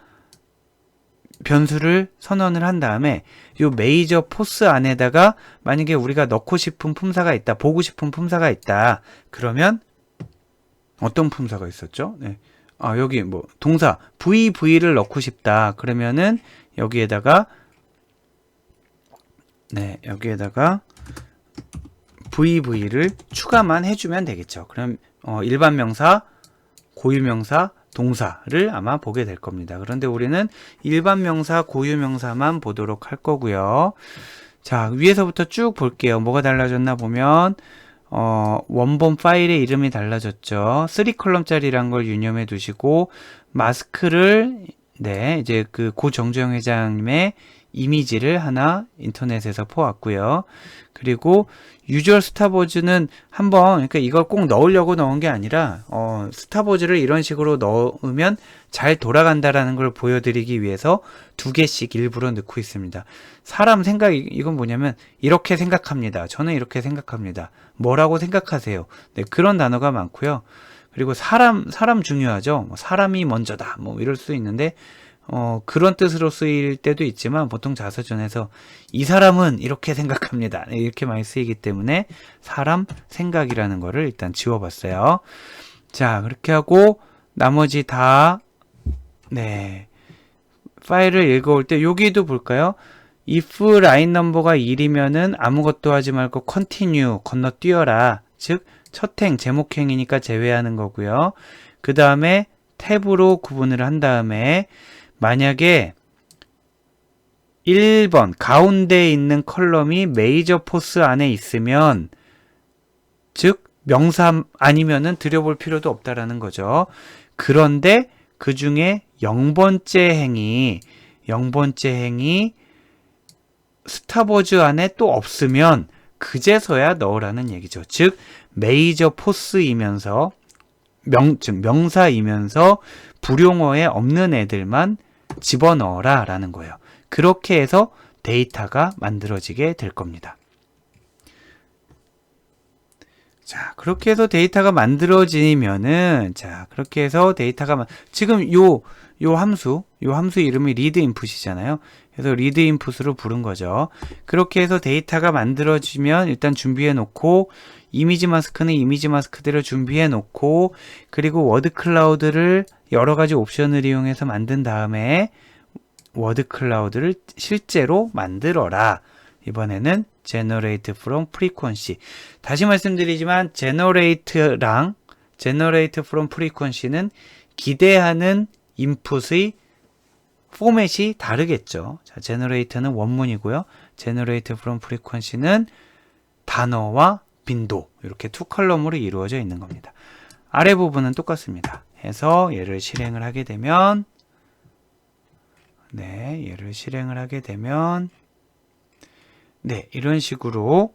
변수를 선언을 한 다음에 요 메이저 포스 안에다가 만약에 우리가 넣고 싶은 품사가 있다, 보고 싶은 품사가 있다. 그러면 어떤 품사가 있었죠? 네. 여기 뭐 동사 VV를 넣고 싶다. 그러면은 여기에다가 VV를 추가만 해주면 되겠죠. 그럼 일반 명사, 고유 명사, 동사를 아마 보게 될 겁니다. 그런데 우리는 일반 명사, 고유 명사만 보도록 할 거고요. 자, 위에서부터 쭉 볼게요. 뭐가 달라졌나 보면 원본 파일의 이름이 달라졌죠. 3컬럼짜리란 걸 유념해 두시고 마스크를 이제 그 고정주영 회장님의 이미지를 하나 인터넷에서 퍼왔고요. 그리고 유저 스타버즈는 한번 그러니까 이걸 꼭 넣으려고 넣은 게 아니라 스타버즈를 이런 식으로 넣으면 잘 돌아간다라는 걸 보여드리기 위해서 2개씩 일부러 넣고 있습니다. 사람 생각 이건 뭐냐면 이렇게 생각합니다. 저는 이렇게 생각합니다. 뭐라고 생각하세요? 네, 그런 단어가 많고요. 그리고 사람 중요하죠. 사람이 먼저다. 뭐 이럴 수 있는데 그런 뜻으로 쓰일 때도 있지만 보통 자서전에서 이 사람은 이렇게 생각합니다. 이렇게 많이 쓰이기 때문에 사람, 생각이라는 거를 일단 지워봤어요. 자, 그렇게 하고 나머지 다 파일을 읽어올 때 여기도 볼까요? if 라인 넘버가 1이면은 아무것도 하지 말고 continue 건너뛰어라. 즉 첫행 제목행이니까 제외하는 거고요. 그 다음에 탭으로 구분을 한 다음에 만약에 1번 가운데에 있는 컬럼이 메이저 포스 안에 있으면 즉 명사 아니면은 들여볼 필요도 없다라는 거죠. 그런데 그 중에 0번째 행이 스타버즈 안에 또 없으면 그제서야 넣으라는 얘기죠. 즉 메이저 포스이면서 즉 명사이면서 불용어에 없는 애들만 집어넣어라 라는 거예요. 그렇게 해서 데이터가 만들어지게 될 겁니다. 자, 그렇게 해서 데이터가 만들어지면은 그렇게 해서 데이터가 지금 요 함수 이름이 read input이잖아요. 그래서 read input으로 부른 거죠. 그렇게 해서 데이터가 만들어지면 일단 준비해 놓고 이미지 마스크는 이미지 마스크대로 준비해 놓고 그리고 워드 클라우드를 여러 가지 옵션을 이용해서 만든 다음에 워드 클라우드를 실제로 만들어라. 이번에는 generate from frequency. 다시 말씀드리지만 generate랑 generate from frequency는 기대하는 인풋의 포맷이 다르겠죠. 자, generate는 원문이고요. generate from frequency는 단어와 빈도 이렇게 2컬럼으로 이루어져 있는 겁니다. 아래 부분은 똑같습니다. 해서 얘를 실행을 하게 되면 이런 식으로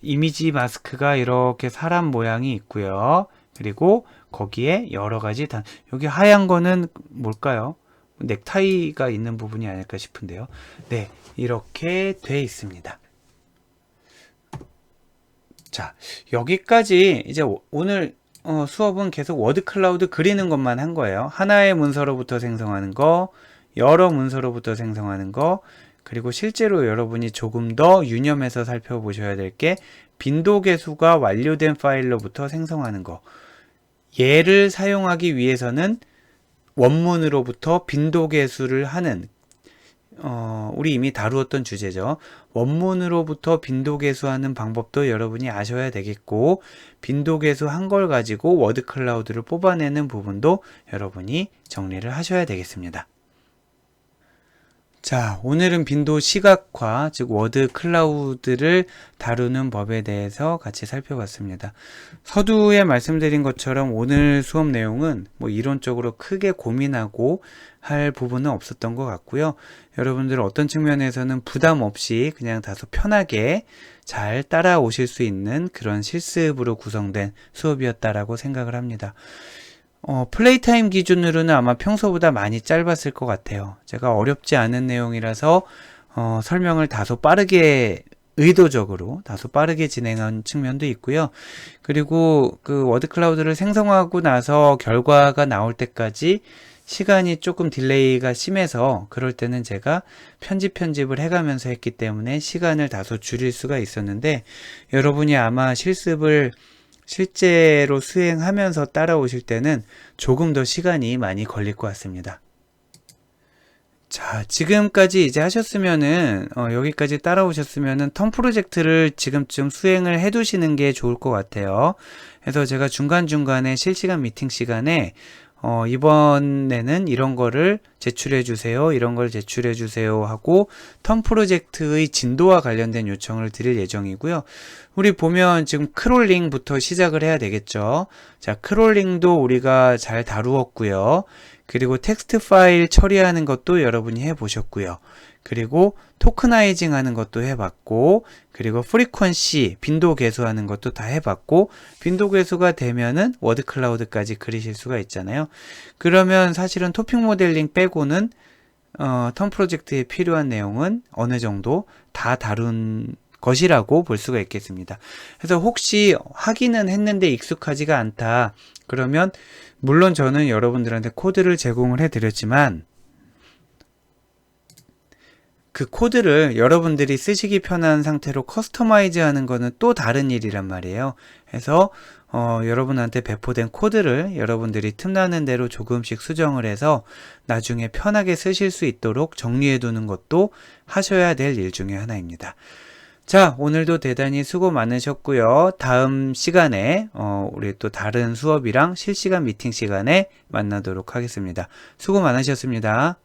이미지 마스크가 이렇게 사람 모양이 있고요. 그리고 거기에 여러 가지 여기 하얀 거는 뭘까요? 넥타이가 있는 부분이 아닐까 싶은데요. 네, 이렇게 돼 있습니다. 자, 여기까지 이제 오늘 수업은 계속 워드 클라우드 그리는 것만 한 거예요. 하나의 문서로부터 생성하는 거, 여러 문서로부터 생성하는 거, 그리고 실제로 여러분이 조금 더 유념해서 살펴보셔야 될 게 빈도 계수가 완료된 파일로부터 생성하는 거. 얘를 사용하기 위해서는 원문으로부터 빈도 계수를 하는 우리 이미 다루었던 주제죠. 원문으로부터 빈도 계수하는 방법도 여러분이 아셔야 되겠고 빈도 계수한 걸 가지고 워드 클라우드를 뽑아내는 부분도 여러분이 정리를 하셔야 되겠습니다. 자, 오늘은 빈도 시각화, 즉 워드 클라우드를 다루는 법에 대해서 같이 살펴봤습니다. 서두에 말씀드린 것처럼 오늘 수업 내용은 뭐 이론적으로 크게 고민하고 할 부분은 없었던 것 같고요. 여러분들 어떤 측면에서는 부담 없이 그냥 다소 편하게 잘 따라오실 수 있는 그런 실습으로 구성된 수업이었다라고 생각을 합니다. 플레이 타임 기준으로는 아마 평소보다 많이 짧았을 것 같아요. 제가 어렵지 않은 내용이라서 설명을 다소 빠르게 의도적으로 다소 빠르게 진행한 측면도 있고요. 그리고 그 워드 클라우드를 생성하고 나서 결과가 나올 때까지 시간이 조금 딜레이가 심해서 그럴 때는 제가 편집을 해가면서 했기 때문에 시간을 다소 줄일 수가 있었는데, 여러분이 아마 실습을 실제로 수행하면서 따라오실 때는 조금 더 시간이 많이 걸릴 것 같습니다. 자, 지금까지 이제 하셨으면은, 여기까지 따라오셨으면은 텀 프로젝트를 지금쯤 수행을 해 두시는 게 좋을 것 같아요. 그래서 제가 중간중간에 실시간 미팅 시간에, 이번에는 이런 거를 제출해 주세요, 이런 걸 제출해 주세요 하고 텀 프로젝트의 진도와 관련된 요청을 드릴 예정이고요. 우리 보면 지금 크롤링부터 시작을 해야 되겠죠. 자, 크롤링도 우리가 잘 다루었고요. 그리고 텍스트 파일 처리하는 것도 여러분이 해보셨고요. 그리고 토크나이징 하는 것도 해봤고, 그리고 프리퀀시, 빈도 계수하는 것도 다 해봤고, 빈도 계수가 되면은 워드 클라우드까지 그리실 수가 있잖아요. 그러면 사실은 토픽 모델링 빼고는 텀 프로젝트에 필요한 내용은 어느 정도 다 다룬 것이라고 볼 수가 있겠습니다. 그래서 혹시 하기는 했는데 익숙하지가 않다, 그러면 물론 저는 여러분들한테 코드를 제공을 해드렸지만 그 코드를 여러분들이 쓰시기 편한 상태로 커스터마이즈 하는 거는 또 다른 일이란 말이에요. 그래서 여러분한테 배포된 코드를 여러분들이 틈나는 대로 조금씩 수정을 해서 나중에 편하게 쓰실 수 있도록 정리해 두는 것도 하셔야 될 일 중에 하나입니다. 자, 오늘도 대단히 수고 많으셨고요. 다음 시간에 우리 또 다른 수업이랑 실시간 미팅 시간에 만나도록 하겠습니다. 수고 많으셨습니다.